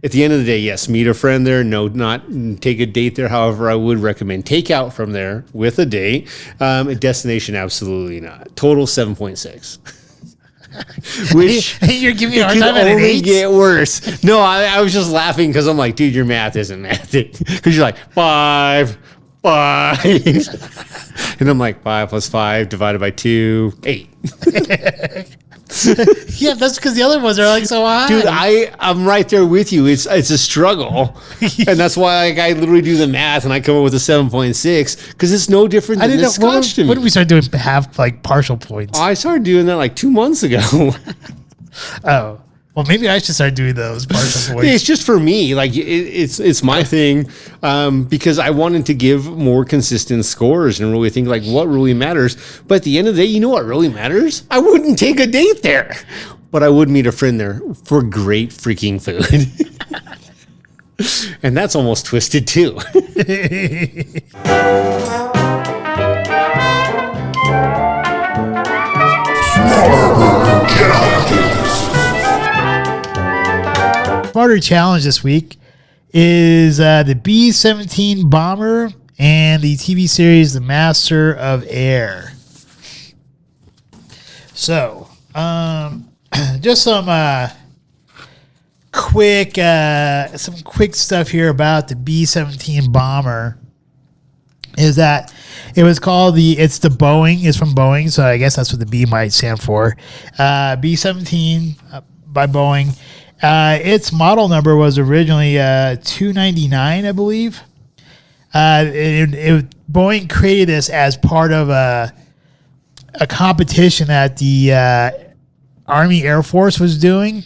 At the end of the day, yes, meet a friend there. No, not take a date there. However, I would recommend takeout from there with a date. A destination, absolutely not. Total 7.6. Which you're giving me a hard can time at an only 8? get worse. No, I was just laughing because I'm like, dude, your math isn't math. Because you're like 5. And I'm like 5 plus 5 divided by 2, 8. Yeah, that's because the other ones are like so high. Dude, I'm right there with you. It's a struggle. And that's why, like, I literally do the math and I come up with a 7.6, because it's no different than the Scotch to me. When did we start doing partial points? I started doing that like 2 months ago. Oh, well, maybe I should start doing those partial points. It's just for me. Like, it's my thing, because I wanted to give more consistent scores and really think, like, what really matters. But at the end of the day, you know what really matters? I wouldn't take a date there, but I would meet a friend there for great freaking food. And that's almost twisted too. Smarter challenge this week is the B-17 bomber and the TV series The Master of Air. So, just some quick stuff here about the B-17 bomber. Is that it was called it's from Boeing, so I guess that's what the B might stand for. B-17 by Boeing. Its model number was originally 299, I believe. Boeing created this as part of a competition that the Army Air Force was doing,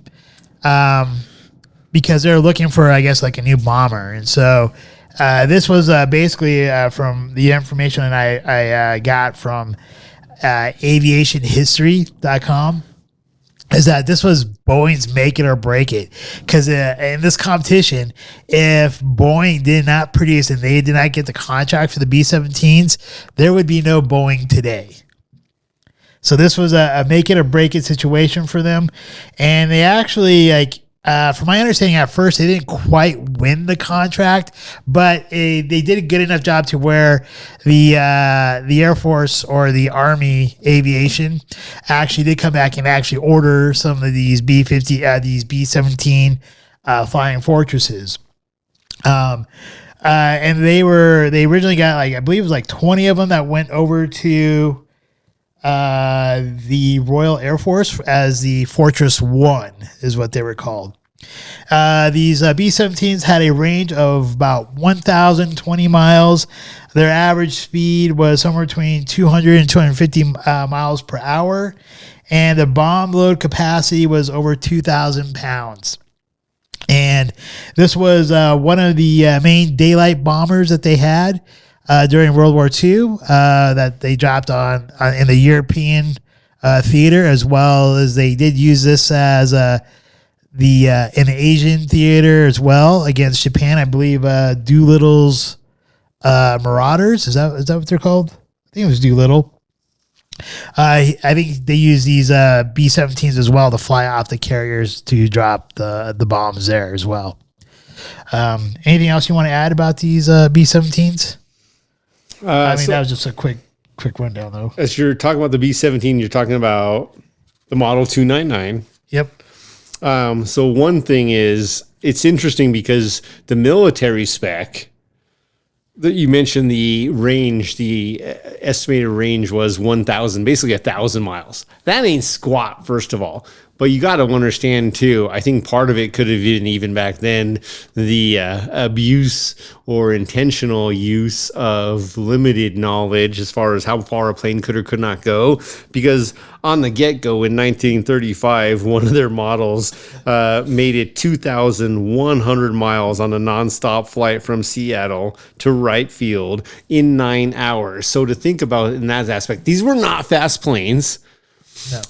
because they're looking for, I guess, like a new bomber. And so this was basically from the information that I got from aviationhistory.com. Is that this was Boeing's make it or break it. Because in this competition, if Boeing did not produce and they did not get the contract for the B-17s, there would be no Boeing today. So this was a make it or break it situation for them. And they actually, from my understanding at first, they didn't quite win the contract, but they did a good enough job to where the Air Force or the Army Aviation actually did come back and actually order some of these these B-17 Flying Fortresses. And they originally got, I believe it was 20 of them that went over to the Royal Air Force as the Fortress 1 is what they were called. These B-17s had a range of about 1,020 miles. Their average speed was somewhere between 200 and 250 miles per hour. And the bomb load capacity was over 2,000 pounds. And this was one of the main daylight bombers that they had during World War II that they dropped on in the European theater, as well as they did use this as in the Asian theater as well against Japan. I believe Doolittle's Marauders. Is that what they're called? I think it was Doolittle. I think they use these B-17s as well to fly off the carriers to drop the bombs there as well. Anything else you want to add about these B-17s? That was just a quick rundown, though. As you're talking about the B-17, you're talking about the Model 299. Yep. So one thing is, it's interesting because the military spec that you mentioned, the range, the estimated range was 1,000, basically 1,000 miles. That ain't squat, first of all. But you got to understand too, I think part of it could have been even back then the abuse or intentional use of limited knowledge as far as how far a plane could or could not go. Because on the get-go in 1935, one of their models made it 2,100 miles on a nonstop flight from Seattle to Wright Field in 9 hours. So to think about it in that aspect, these were not fast planes.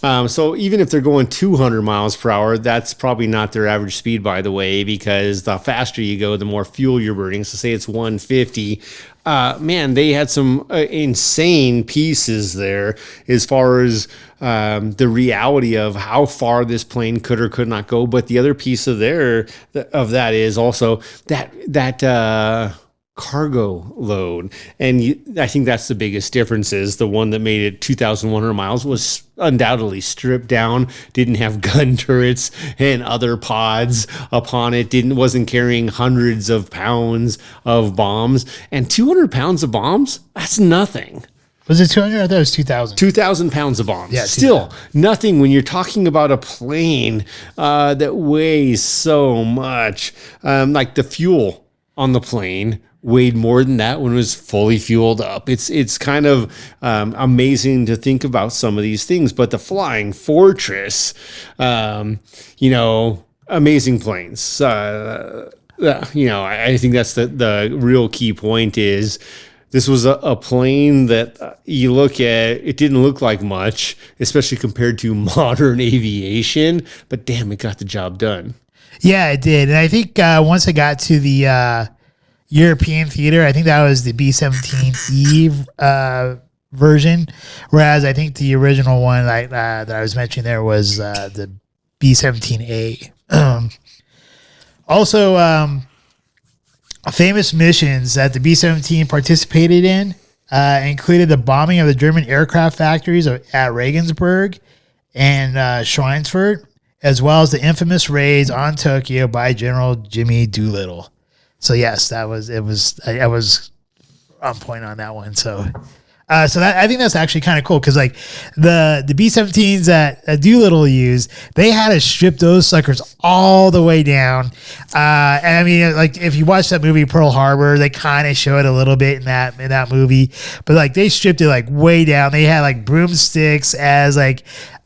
No. So even if they're going 200 miles per hour, that's probably not their average speed, by the way, because the faster you go, the more fuel you're burning. So say it's 150. Man, they had some insane pieces there as far as the reality of how far this plane could or could not go. But the other piece of that is also that cargo load. And I think that's the biggest difference is the one that made it 2,100 miles was undoubtedly stripped down, didn't have gun turrets and other pods upon it, wasn't carrying hundreds of pounds of bombs. And 200 pounds of bombs, that's nothing. Was it 200? I thought it was 2,000. 2,000 pounds of bombs. Yeah, still nothing when you're talking about a plane that weighs so much. Like the fuel on the plane weighed more than that when it was fully fueled up. It's kind of amazing to think about some of these things. But the Flying Fortress, amazing planes. I think that's the real key point is this was a plane that you look at, it didn't look like much, especially compared to modern aviation, but damn, it got the job done. Yeah, it did. And I think once it got to the European theater, I think that was the B-17E version, whereas I think the original one that I was mentioning there was the B-17A. Also, famous missions that the B-17 participated in included the bombing of the German aircraft factories at Regensburg and Schweinfurt, as well as the infamous raids on Tokyo by General Jimmy Doolittle. So yes, I was on point on that one. So that I think that's actually kind of cool because like the B-17s that Doolittle used, they had to strip those suckers all the way down. And I mean, like if you watch that movie Pearl Harbor, they kind of show it a little bit in that movie, but like they stripped it like way down. They had like broomsticks as like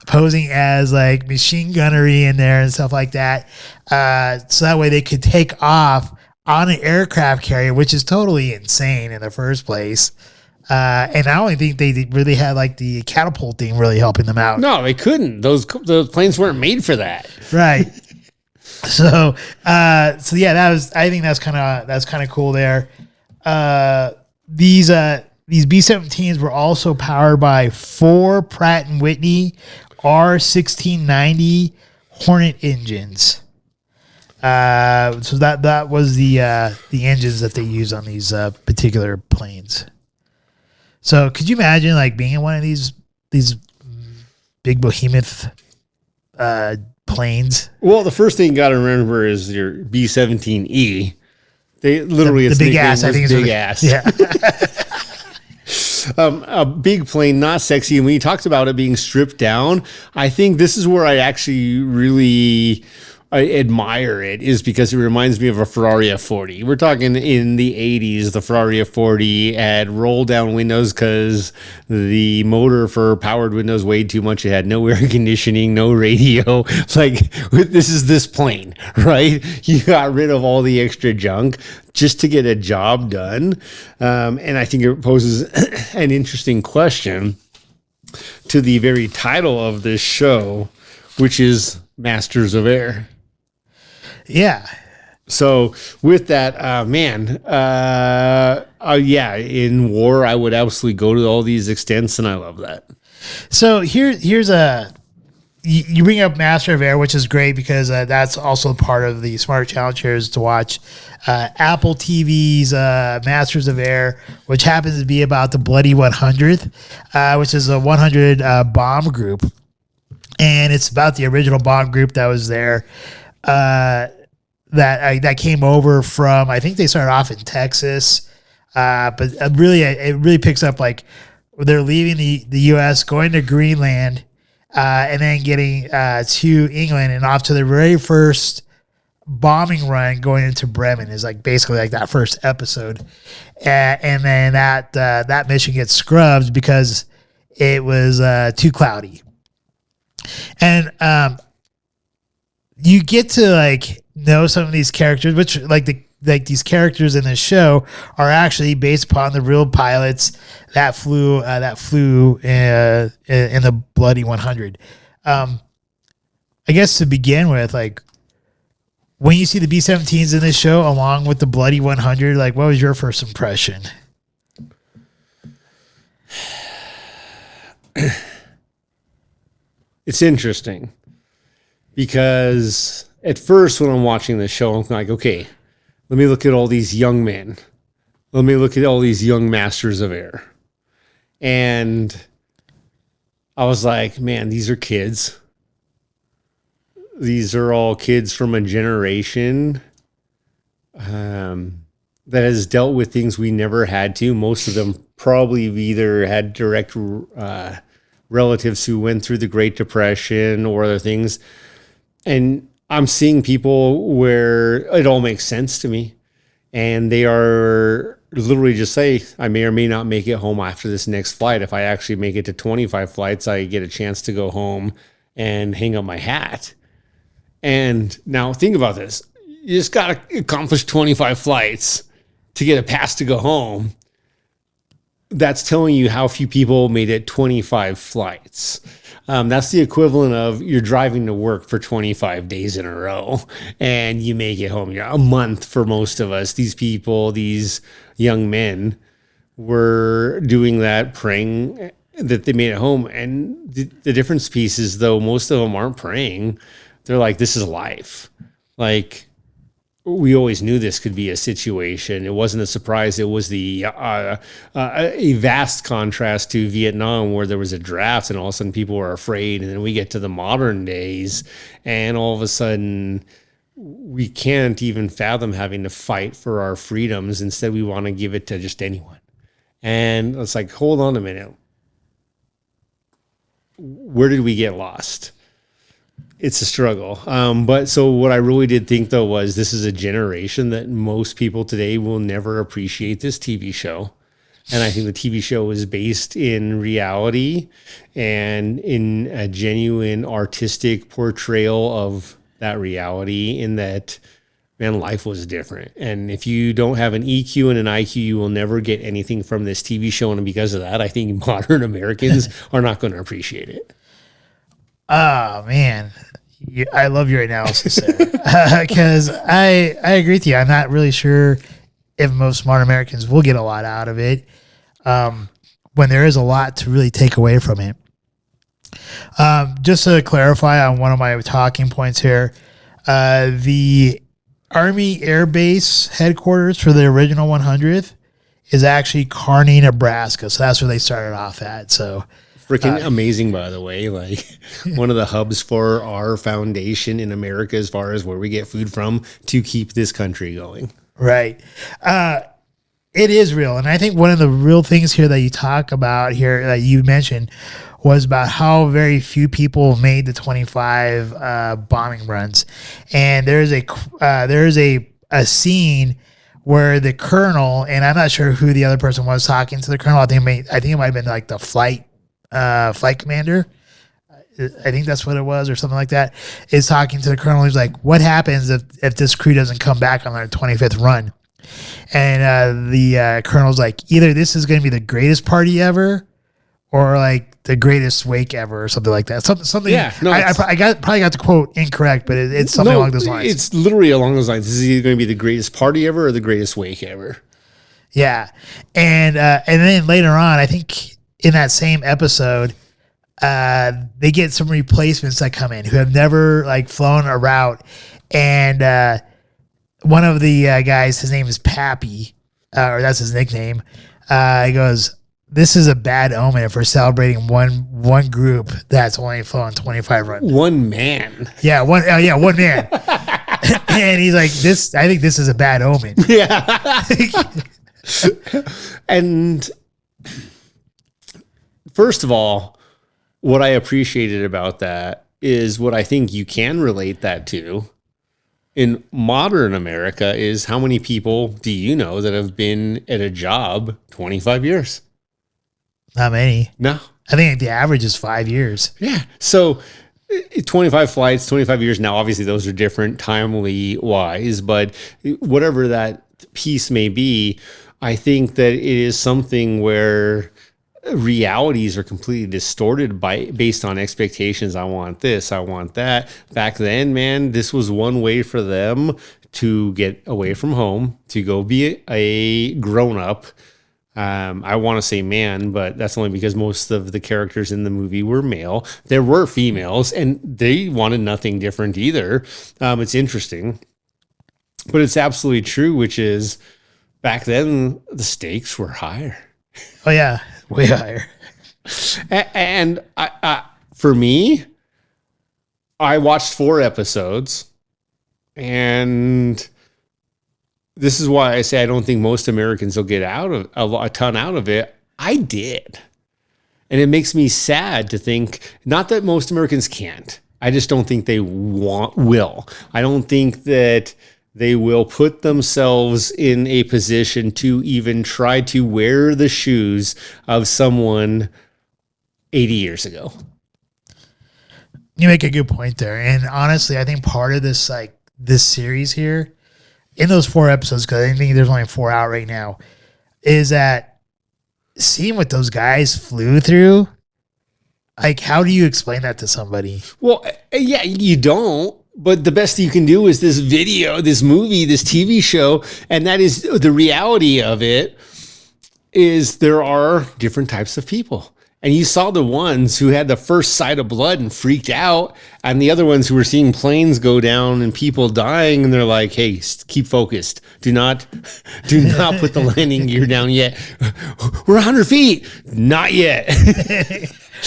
posing as like machine gunnery in there and stuff like that. So that way they could take off on an aircraft carrier, which is totally insane in the first place. And I don't think they really had like the catapult thing really helping them out. No, they couldn't. The planes weren't made for that. Right. So yeah, I think that's kind of cool there. These B-17s were also powered by 4 Pratt & Whitney R1690 Hornet engines. So that was the engines that they use on these particular planes. So could you imagine like being in one of these big behemoth planes? Well, the first thing you got to remember is your B-17E. They literally the big ass. I think it's big ass. Yeah. A big plane, not sexy. And when you talked about it being stripped down, I think this is where I actually really admire it, is because it reminds me of a Ferrari F40. We're talking in the 80s, the Ferrari F40 had roll down windows because the motor for powered windows weighed too much. It had no air conditioning, no radio. Like, this is this plane, right? You got rid of all the extra junk just to get a job done. And I think it poses an interesting question to the very title of this show, which is Masters of Air. Yeah. So with that, in war, I would absolutely go to all these extents, and I love that. So here's you bring up Master of Air, which is great because that's also part of the Smarter Challenge here is to watch Apple TV's Masters of Air, which happens to be about the Bloody 100th, which is a 100 bomb group. And it's about the original bomb group that was there that came over from, I think they started off in Texas, but it really picks up like they're leaving the U.S., going to Greenland, and then getting to England and off to the very first bombing run going into Bremen is like basically like that first episode, and then that mission gets scrubbed because it was too cloudy, and you get to like know some of these characters, which like these characters in this show are actually based upon the real pilots that flew in the Bloody 100. I guess to begin with, like when you see the B-17s in this show along with the Bloody 100, like what was your first impression? It's interesting because at first when I'm watching the show, I'm like, okay, let me look at all these young men. Let me look at all these young masters of air. And I was like, man, these are kids. These are all kids from a generation that has dealt with things we never had to. Most of them probably either had direct relatives who went through the Great Depression or other things. And I'm seeing people where it all makes sense to me. And they are literally just say, I may or may not make it home after this next flight. If I actually make it to 25 flights, I get a chance to go home and hang up my hat. And now think about this. You just got to accomplish 25 flights to get a pass to go home. That's telling you how few people made it 25 flights. That's the equivalent of you're driving to work for 25 days in a row and you make it home. You're a month for most of us. These people, these young men were doing that, praying that they made it home. And the difference piece is, though, most of them aren't praying. They're like, this is life. Like, we always knew this could be a situation. It wasn't a surprise. It was a vast contrast to Vietnam, where there was a draft and all of a sudden people were afraid. And then we get to the modern days and all of a sudden we can't even fathom having to fight for our freedoms. Instead, we want to give it to just anyone. And it's like, hold on a minute. Where did we get lost? It's a struggle. But so what I really did think, though, was this is a generation that most people today will never appreciate this TV show. And I think the TV show is based in reality and in a genuine artistic portrayal of that reality, in that, man, life was different. And if you don't have an EQ and an IQ, you will never get anything from this TV show. And because of that, I think modern Americans are not going to appreciate it. Oh, man. I love your analysis there. Because I agree with you. I'm not really sure if most smart Americans will get a lot out of it when there is a lot to really take away from it. Just to clarify on one of my talking points here, the Army Air Base headquarters for the original 100th is actually Kearney, Nebraska. So that's where they started off at. So freaking amazing, by the way. Like one of the hubs for our foundation in America, as far as where we get food from to keep this country going. Right. It is real. And I think one of the real things here that you talk about here that you mentioned was about how very few people made the 25 bombing runs. And there's a scene where the colonel, and I'm not sure who the other person was talking to the colonel. I think it might have been like the flight commander. I think that's what it was, or something like that, is talking to the colonel. He's like, what happens if this crew doesn't come back on their 25th run? And the colonel's like, either this is going to be the greatest party ever, or like the greatest wake ever, or something like that. Something. Yeah, no, I probably got the quote incorrect, but it's something along those lines. It's literally along those lines. This is either going to be the greatest party ever or the greatest wake ever. Yeah, and then later on, I think in that same episode, they get some replacements that come in who have never like flown a route, and one of the guys, his name is Pappy, or that's his nickname. He goes, "This is a bad omen if we're celebrating one group that's only flown 25 runs." One man. Yeah, one man. And he's like, I think this is a bad omen. Yeah. And first of all, what I appreciated about that is what I think you can relate that to in modern America is how many people do you know that have been at a job 25 years? Not many. No. I think the average is 5 years. Yeah. So 25 flights, 25 years. Now, obviously, those are different timely wise, but whatever that piece may be, I think that it is something where realities are completely distorted based on expectations. I want this, I want that. Back then, man, this was one way for them to get away from home, to go be a grown-up. I want to say man, but that's only because most of the characters in the movie were male. There were females, and they wanted nothing different either. It's interesting, but it's absolutely true, which is back then the stakes were higher. Oh yeah, way higher. And for me, I watched 4 episodes, and this is why I say I don't think most Americans will get out of a ton out of it. I did. And it makes me sad to think, not that most Americans can't. I just don't think they will. I don't think that they will put themselves in a position to even try to wear the shoes of someone 80 years ago. You make a good point there. And honestly, I think part of this, this series here, in those 4 episodes, because I think there's only 4 out right now, is that seeing what those guys flew through, how do you explain that to somebody? Well, yeah, you don't. But the best you can do is this video, this movie, this TV show, and that is the reality of it, is there are different types of people. And you saw the ones who had the first sight of blood and freaked out, and the other ones who were seeing planes go down and people dying, and they're like, hey, keep focused. Do not put the landing gear down yet. We're 100 feet. Not yet.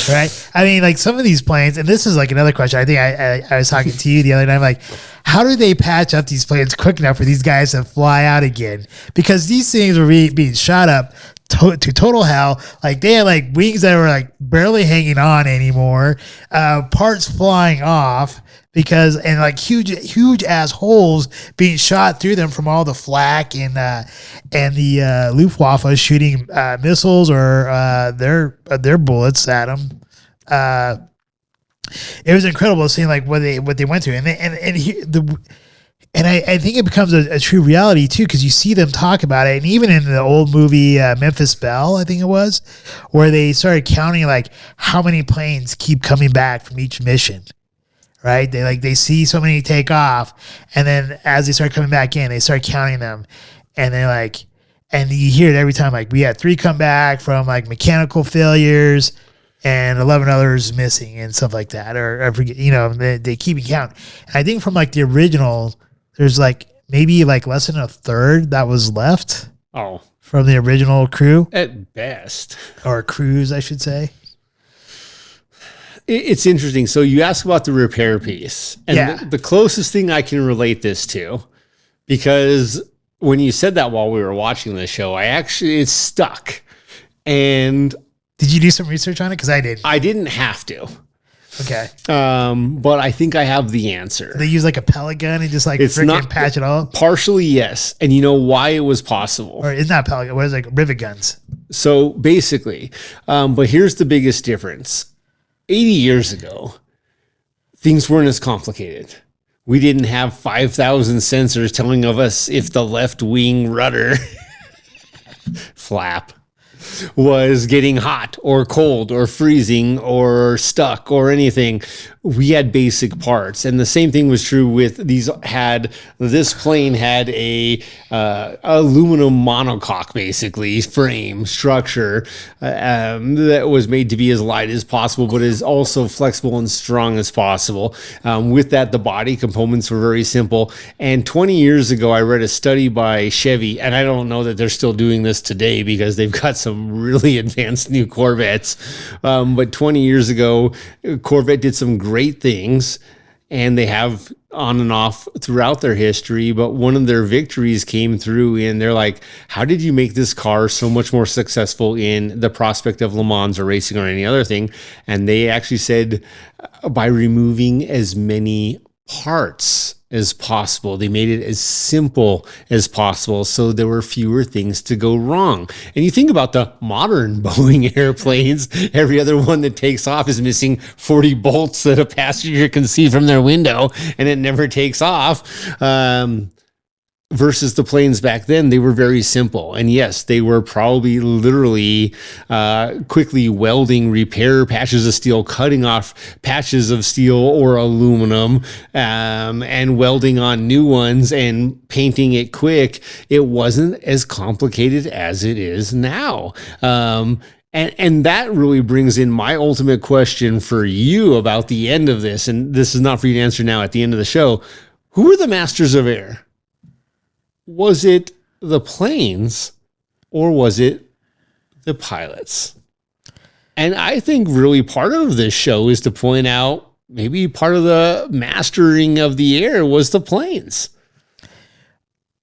Right? I mean, some of these planes, and this is another question. I think I was talking to you the other night. How do they patch up these planes quick enough for these guys to fly out again? Because these things were being shot up to total hell. They had wings that were barely hanging on anymore, parts flying off because, and huge ass holes being shot through them from all the flak and the Luftwaffe shooting missiles or their bullets at them. It was incredible seeing what they went through, and I think it becomes a true reality too, because you see them talk about it, and even in the old movie Memphis Belle, I think it was, where they started counting how many planes keep coming back from each mission. Right? They see so many take off, and then as they start coming back in, they start counting them, and they're and you hear it every time. We had 3 come back from mechanical failures, and 11 others missing and stuff like that, or I forget. They keep count. And I think from the original, there's maybe less than a third that was left. Oh, from the original crew at best, or crews, I should say. It's interesting. So you ask about the repair piece, and the closest thing I can relate this to, because when you said that while we were watching the show, it stuck. And did you do some research on it? Because I did. I didn't have to. Okay. But I think I have the answer. They use a pellet gun and just freaking patch it all? Partially, yes. And you know why it was possible? Or it's not pellet gun. What is it? Rivet guns. So basically, but here's the biggest difference. 80 years ago, things weren't as complicated. We didn't have 5,000 sensors telling of us if the left wing rudder flap was getting hot or cold or freezing or stuck or anything. We had basic parts, and the same thing was true with these. This plane had a aluminum monocoque, basically frame structure that was made to be as light as possible, but is also flexible and strong as possible. With that, the body components were very simple. And 20 years ago, I read a study by Chevy, and I don't know that they're still doing this today because they've got some really advanced new Corvettes. But 20 years ago, Corvette did some great things, and they have on and off throughout their history, but one of their victories came through and they're like, how did you make this car so much more successful in the prospect of Le Mans or racing or any other thing? And they actually said by removing as many parts as possible. They made it as simple as possible so there were fewer things to go wrong. And you think about the modern Boeing airplanes, every other one that takes off is missing 40 bolts that a passenger can see from their window, and it never takes off. Versus the planes back then, they were very simple. And yes, they were probably literally quickly welding repair patches of steel, cutting off patches of steel or aluminum, and welding on new ones and painting it quick. It wasn't as complicated as it is now. And that really brings in my ultimate question for you about the end of this. And this is not for you to answer now at the end of the show. Who are the masters of air? Was it the planes or was it the pilots? And I think really part of this show is to point out maybe part of the mastering of the air was the planes.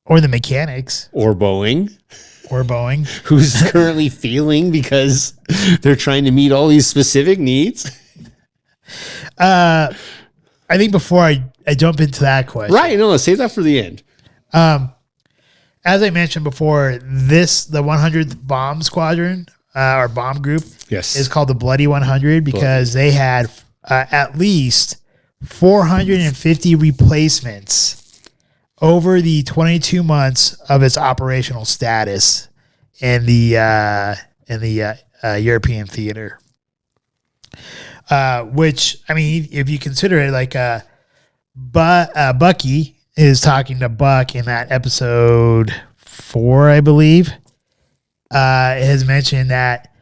Or the mechanics. Or Boeing. Who's currently failing because they're trying to meet all these specific needs. I think before I jump into that question. Right. No, let's save that for the end. As I mentioned before, the 100th Bomb Squadron or Bomb Group is called the Bloody 100 because they had at least 450 replacements over the 22 months of its operational status in the European theater. Which, I mean, if you consider it like Bucky is talking to Buck in that episode 4, I believe, has mentioned that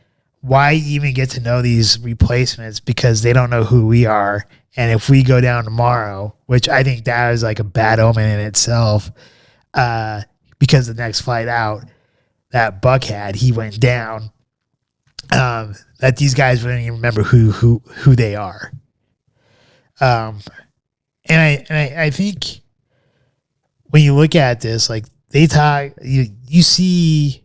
why even get to know these replacements because they don't know who we are. And if we go down tomorrow, which I think that is like a bad omen in itself, because the next flight out that Buck had, he went down, that these guys wouldn't even remember who they are. And I think when you look at this, like they talk, you see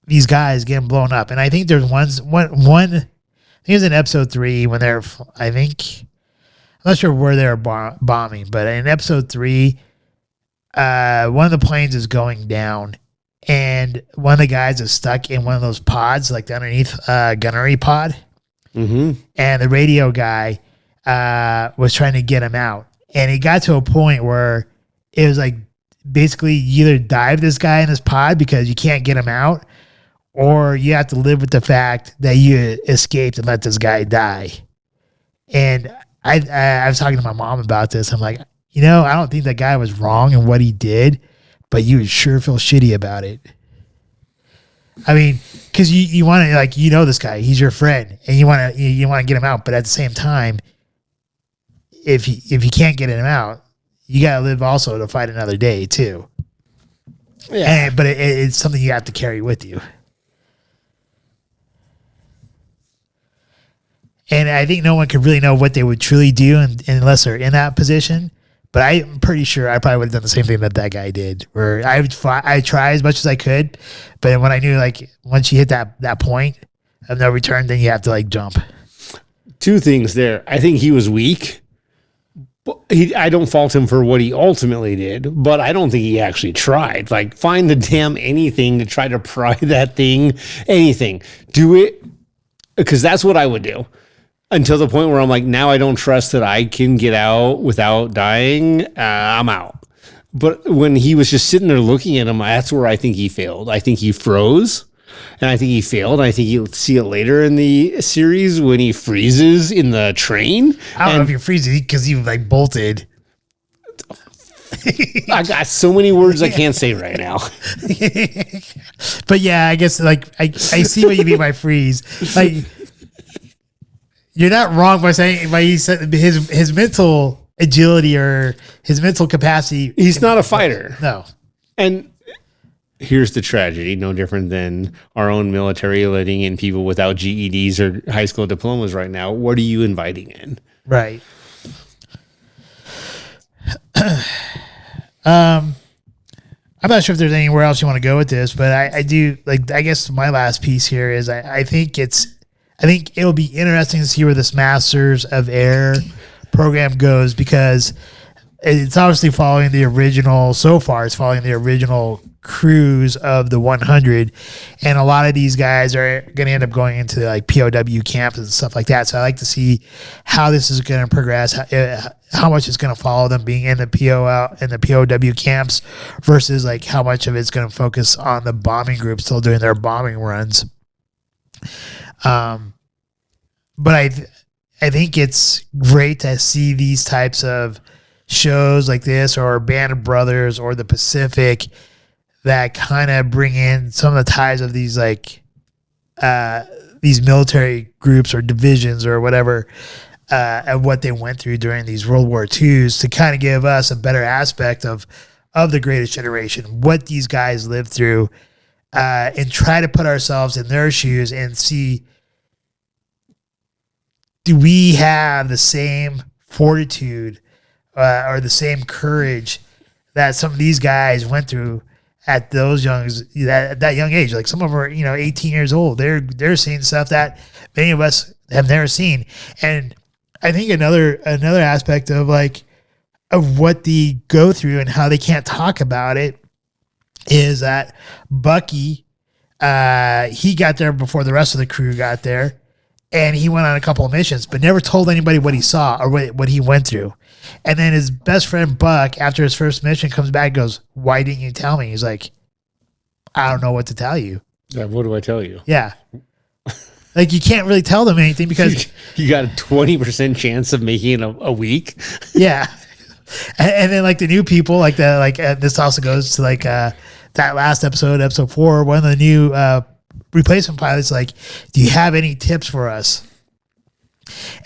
these guys getting blown up, and I think there's one. I think it was in episode 3 when they're. I'm not sure where they're bombing, but in episode 3, one of the planes is going down, and one of the guys is stuck in one of those pods, like the underneath gunnery pod, and the radio guy was trying to get him out, and it got to a point where it was like basically you either dive this guy in his pod because you can't get him out, or you have to live with the fact that you escaped and let this guy die. And I was talking to my mom about this. I'm like, I don't think that guy was wrong in what he did, but you would sure feel shitty about it. I mean, because you want to, like, this guy, he's your friend, and you want to get him out, but at the same time, if you can't get him out, you got to live also to fight another day too. Yeah. But it's something you have to carry with you. And I think no one could really know what they would truly do unless they're in that position. But I'm pretty sure I probably would have done the same thing that guy did, where I try as much as I could. But when I knew, like, once you hit that point of no return, then you have to, like, jump. Two things there. I think he was weak. I don't fault him for what he ultimately did, but I don't think he actually tried. Like, find the damn anything to try to pry that thing, anything. Do it, because that's what I would do. Until the point where I'm like, now I don't trust that I can get out without dying. I'm out. But when he was just sitting there looking at him, that's where I think he failed. I think he froze. And I think he failed. I think you'll see it later in the series when he freezes in the train. I don't know if he freezes because he like bolted. I got so many words I can't say right now. But yeah, I guess like I see what you mean by freeze. Like, you're not wrong by saying he said his mental agility or his mental capacity. He's not a fighter. No. And here's the tragedy, no different than our own military letting in people without GEDs or high school diplomas right now. What are you inviting in? Right. I'm not sure if there's anywhere else you want to go with this, but I do like. I guess my last piece here is I think it'll be interesting to see where this Masters of Air program goes, because it's obviously following the original. So far, it's following the original cruise of the 100, and a lot of these guys are going to end up going into like POW camps and stuff like that. So I like to see how this is going to progress, how much it's going to follow them being in the POW camps versus like how much of it's going to focus on the bombing group still doing their bombing runs. But I think it's great to see these types of shows like this, or Band of Brothers, or the Pacific, that kind of bring in some of the ties of these like these military groups or divisions or whatever, of what they went through during these World War IIs, to kind of give us a better aspect of the Greatest Generation, what these guys lived through, and try to put ourselves in their shoes and see, do we have the same fortitude or the same courage that some of these guys went through at that young age? Like some of them are, 18 years old. They're seeing stuff that many of us have never seen. And I think another aspect of what they go through and how they can't talk about it is that Bucky, he got there before the rest of the crew got there, and he went on a couple of missions, but never told anybody what he saw or what he went through. And then his best friend Buck, after his first mission, comes back and goes, "Why didn't you tell me?" He's like, "I don't know what to tell you." Yeah, what do I tell you? Yeah. Like, you can't really tell them anything because you got a 20% chance of making it a week. Yeah. And then like the new people, this also goes to that last episode 4, one of the new replacement pilots, like, "Do you have any tips for us?"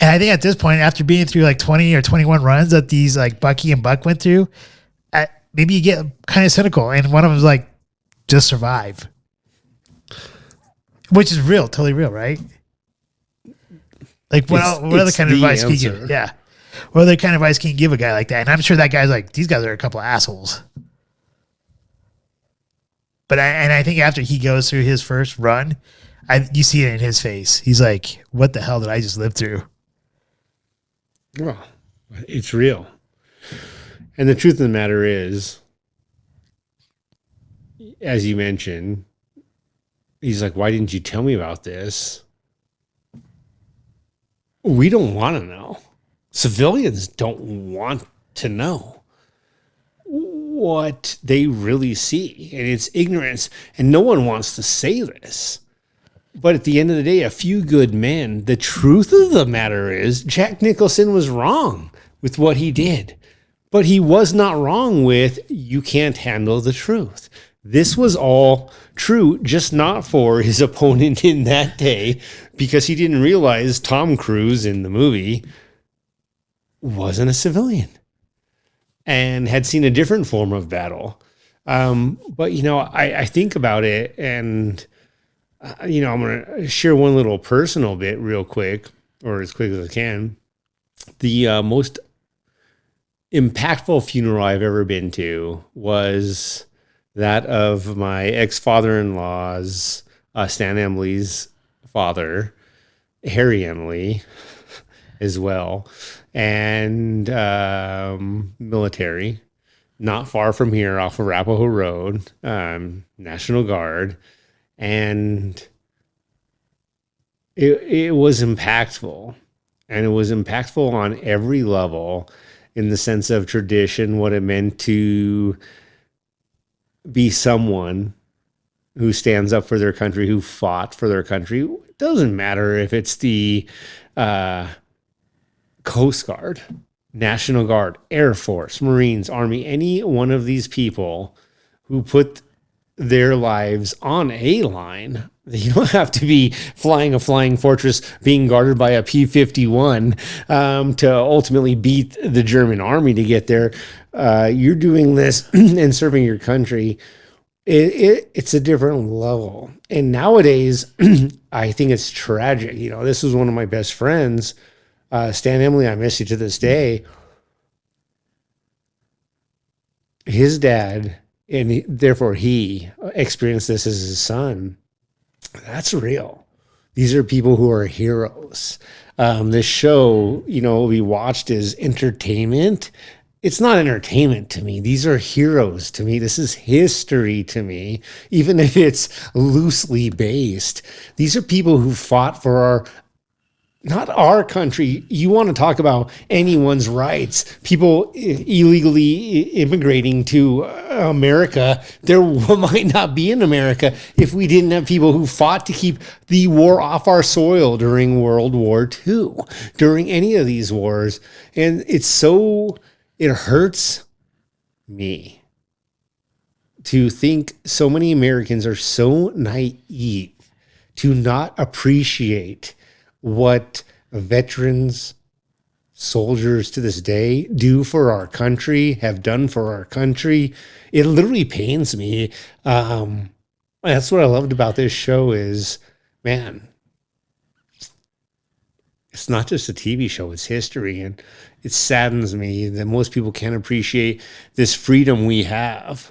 And I think at this point, after being through like 20 or 21 runs that these like Bucky and Buck went through, maybe you get kind of cynical. And one of them is like, just survive. Which is real, totally real, right? Like, what other kind of advice can you give? Yeah. What other kind of advice can you give a guy like that? And I'm sure that guy's like, these guys are a couple of assholes. But I think after he goes through his first run, you see it in his face. He's like, what the hell did I just live through? Well, it's real. And the truth of the matter is, as you mentioned, he's like, "Why didn't you tell me about this?" We don't want to know. Civilians don't want to know what they really see. And it's ignorance. And no one wants to say this. But at the end of the day, a few good men, the truth of the matter is, Jack Nicholson was wrong with what he did. But he was not wrong with, you can't handle the truth. This was all true, just not for his opponent in that day, because he didn't realize Tom Cruise in the movie wasn't a civilian and had seen a different form of battle. But, I think about it, and, I'm going to share one little personal bit real quick, or as quick as I can. The most impactful funeral I've ever been to was that of my ex-father-in-law's, Stan Emily's father, Harry Emily, as well, and military, not far from here off of Arapahoe Road, National Guard, and it was impactful, and it was impactful on every level in the sense of tradition, what it meant to be someone who stands up for their country, who fought for their country. It doesn't matter if it's the Coast Guard, National Guard, Air Force, Marines, Army, any one of these people who put their lives on a line. You don't have to be flying a flying fortress, being guarded by a P-51 to ultimately beat the German army to get there. You're doing this and serving your country. It's a different level. And nowadays, I think it's tragic. This was one of my best friends, Stan Emily. I miss you to this day. his dad, and therefore he experienced this as his son. That's real. These are people who are heroes. This show, we watched is entertainment. It's not entertainment to me. These are heroes to me. This is history to me, even if it's loosely based. These are people who fought for not our country. You want to talk about anyone's rights. People illegally immigrating to America. There might not be in America if we didn't have people who fought to keep the war off our soil during World War II, during any of these wars. And it hurts me to think so many Americans are so naive to not appreciate what veterans, soldiers to this day do for our country, have done for our country. It literally pains me. That's what I loved about this show is, man, it's not just a TV show, it's history. And it saddens me that most people can't appreciate this freedom we have.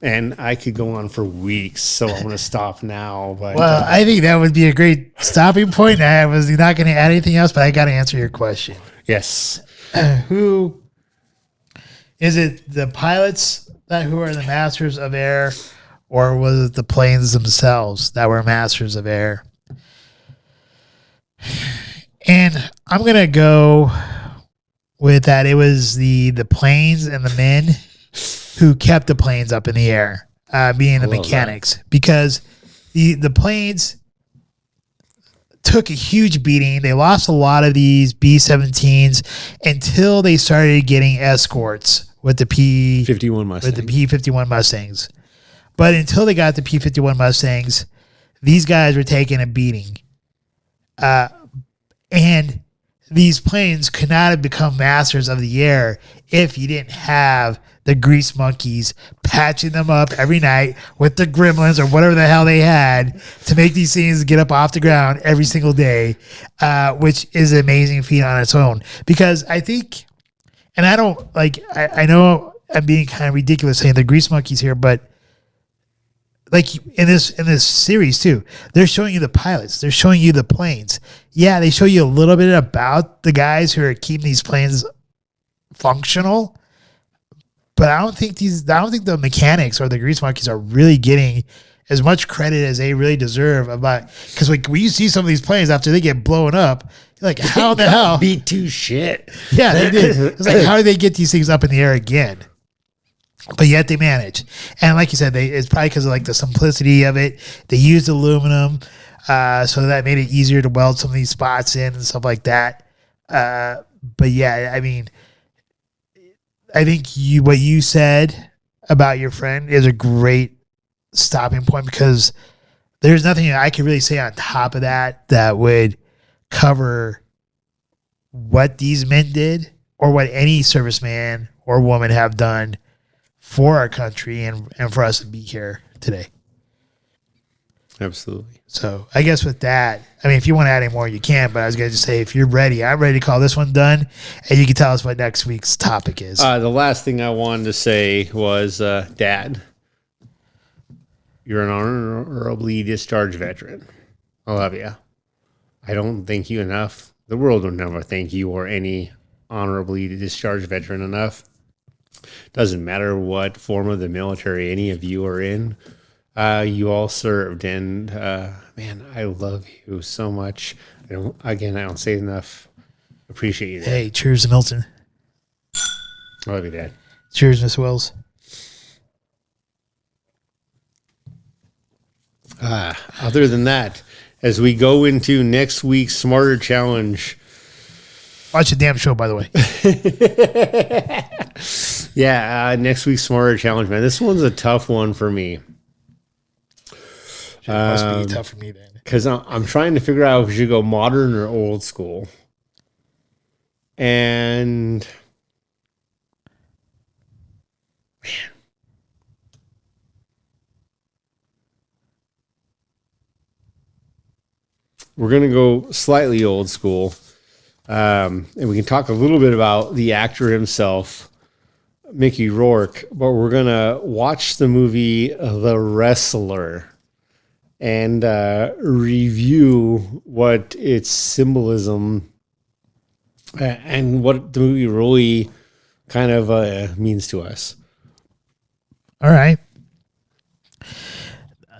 And I could go on for weeks, so I'm going to stop now. But well, I think that would be a great stopping point. I was not going to add anything else, but I got to answer your question. yes. Who is it? The pilots who are the masters of air, or was it the planes themselves that were masters of air? And I'm going to go with that. It was the planes and the men who kept the planes up in the air, being the mechanics, because the planes took a huge beating. They lost a lot of these B-17s until they started getting escorts with the P-51 Mustang. with the P-51 Mustangs. But until they got the P-51 Mustangs, these guys were taking a beating. And these planes could not have become masters of the air if you didn't have the grease monkeys patching them up every night with the gremlins or whatever the hell they had to make these things get up off the ground every single day, which is an amazing feat on its own. Because I think, and I don't I know I'm being kind of ridiculous saying the grease monkeys here, but like in this series too, they're showing you the pilots, they're showing you the planes. Yeah, they show you a little bit about the guys who are keeping these planes functional, but I don't think the mechanics or the grease monkeys are really getting as much credit as they really deserve. Because like when you see some of these planes after they get blown up, you're like, how the hell beat to shit? Yeah, they did. It's like, how do they get these things up in the air again? But yet they manage. And like you said, it's probably because of like the simplicity of it. They used aluminum, so that made it easier to weld some of these spots in and stuff like that. But yeah, I mean, I think what you said about your friend is a great stopping point, because there's nothing I can really say on top of that would cover what these men did or what any serviceman or woman have done for our country and for us to be here today. Absolutely. So I guess with that, I mean, if you want to add any more, you can, but I was going to just say, if you're ready, I'm ready to call this one done, and you can tell us what next week's topic is. The last thing I wanted to say was, Dad, you're an honorably discharged veteran. I love you. I don't thank you enough. The world will never thank you or any honorably discharged veteran enough. Doesn't matter what form of the military any of you are in. You all served, and man, I love you so much. I don't say enough. Appreciate you. Hey, cheers to Milton. I love you, Dad. Cheers, Miss Wells. Other than that, as we go into next week's Smarter Challenge. Watch the damn show, by the way. Yeah, next week's Smarter Challenge, man. This one's a tough one for me. It must be tough for me then. Because I'm trying to figure out if we should go modern or old school. And man, we're going to go slightly old school. And we can talk a little bit about the actor himself, Mickey Rourke, but we're gonna watch the movie The Wrestler and review what its symbolism and what the movie really kind of means to us. All right.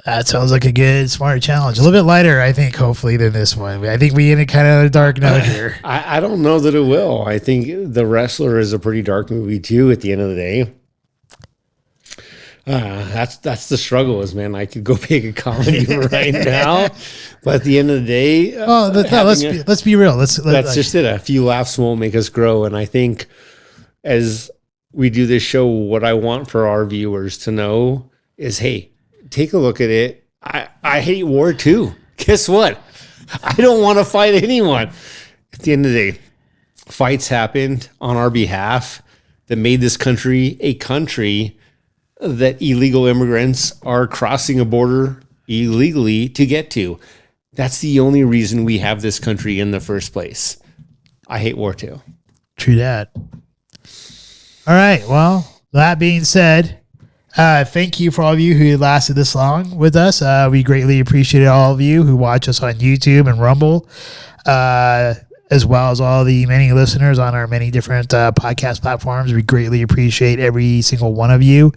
That sounds like a good, smart challenge. A little bit lighter, I think, hopefully, than this one. I think we ended kind of a dark note here. I don't know that it will. I think The Wrestler is a pretty dark movie, too, at the end of the day. That's the struggle is, man, I could go pick a comedy right now, but at the end of the day, let's be real. That's just it. A few laughs won't make us grow. And I think as we do this show, what I want for our viewers to know is, hey, take a look at it. I hate war too. Guess what? I don't want to fight anyone. At the end of the day, fights happened on our behalf that made this country a country that illegal immigrants are crossing a border illegally to get to. That's the only reason we have this country in the first place. I hate war too. True that. All right. Well, that being said, thank you for all of you who lasted this long with us. We greatly appreciate all of you who watch us on YouTube and Rumble, as well as all the many listeners on our many different podcast platforms. We greatly appreciate every single one of you.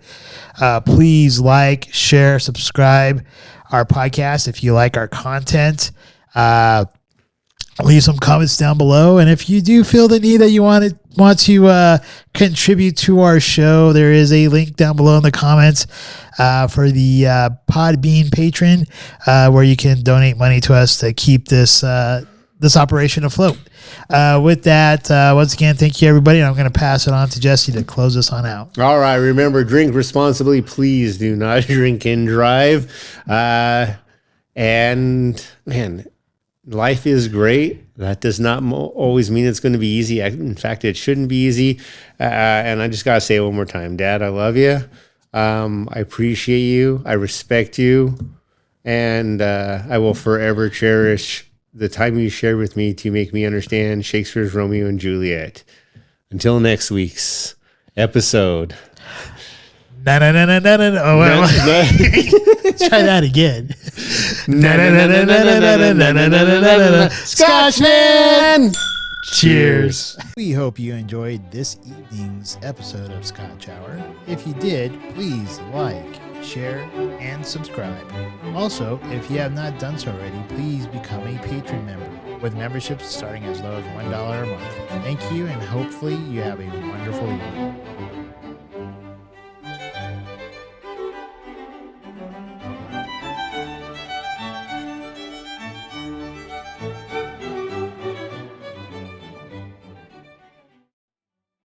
Please like, share, subscribe our podcast if you like our content. Leave some comments down below, and if you do feel the need that you want to contribute to our show, there is a link down below in the comments for the Podbean Patron, where you can donate money to us to keep this operation afloat. With that, once again, thank you, everybody, and I'm going to pass it on to Jesse to close us on out. All right, remember, drink responsibly. Please do not drink and drive. And man, life is great. That does not always mean it's going to be easy. In fact, it shouldn't be easy. And I just got to say it one more time. Dad, I love you. I appreciate you. I respect you. And I will forever cherish the time you shared with me to make me understand Shakespeare's Romeo and Juliet. Until next week's episode. Oh, try that again. Scotchman! Cheers. We hope you enjoyed this evening's episode of Scotch Hour. If you did, please like, share, and subscribe. Also, if you have not done so already, please become a Patron member, with memberships starting as low as $1 a month. Thank you, and hopefully you have a wonderful evening.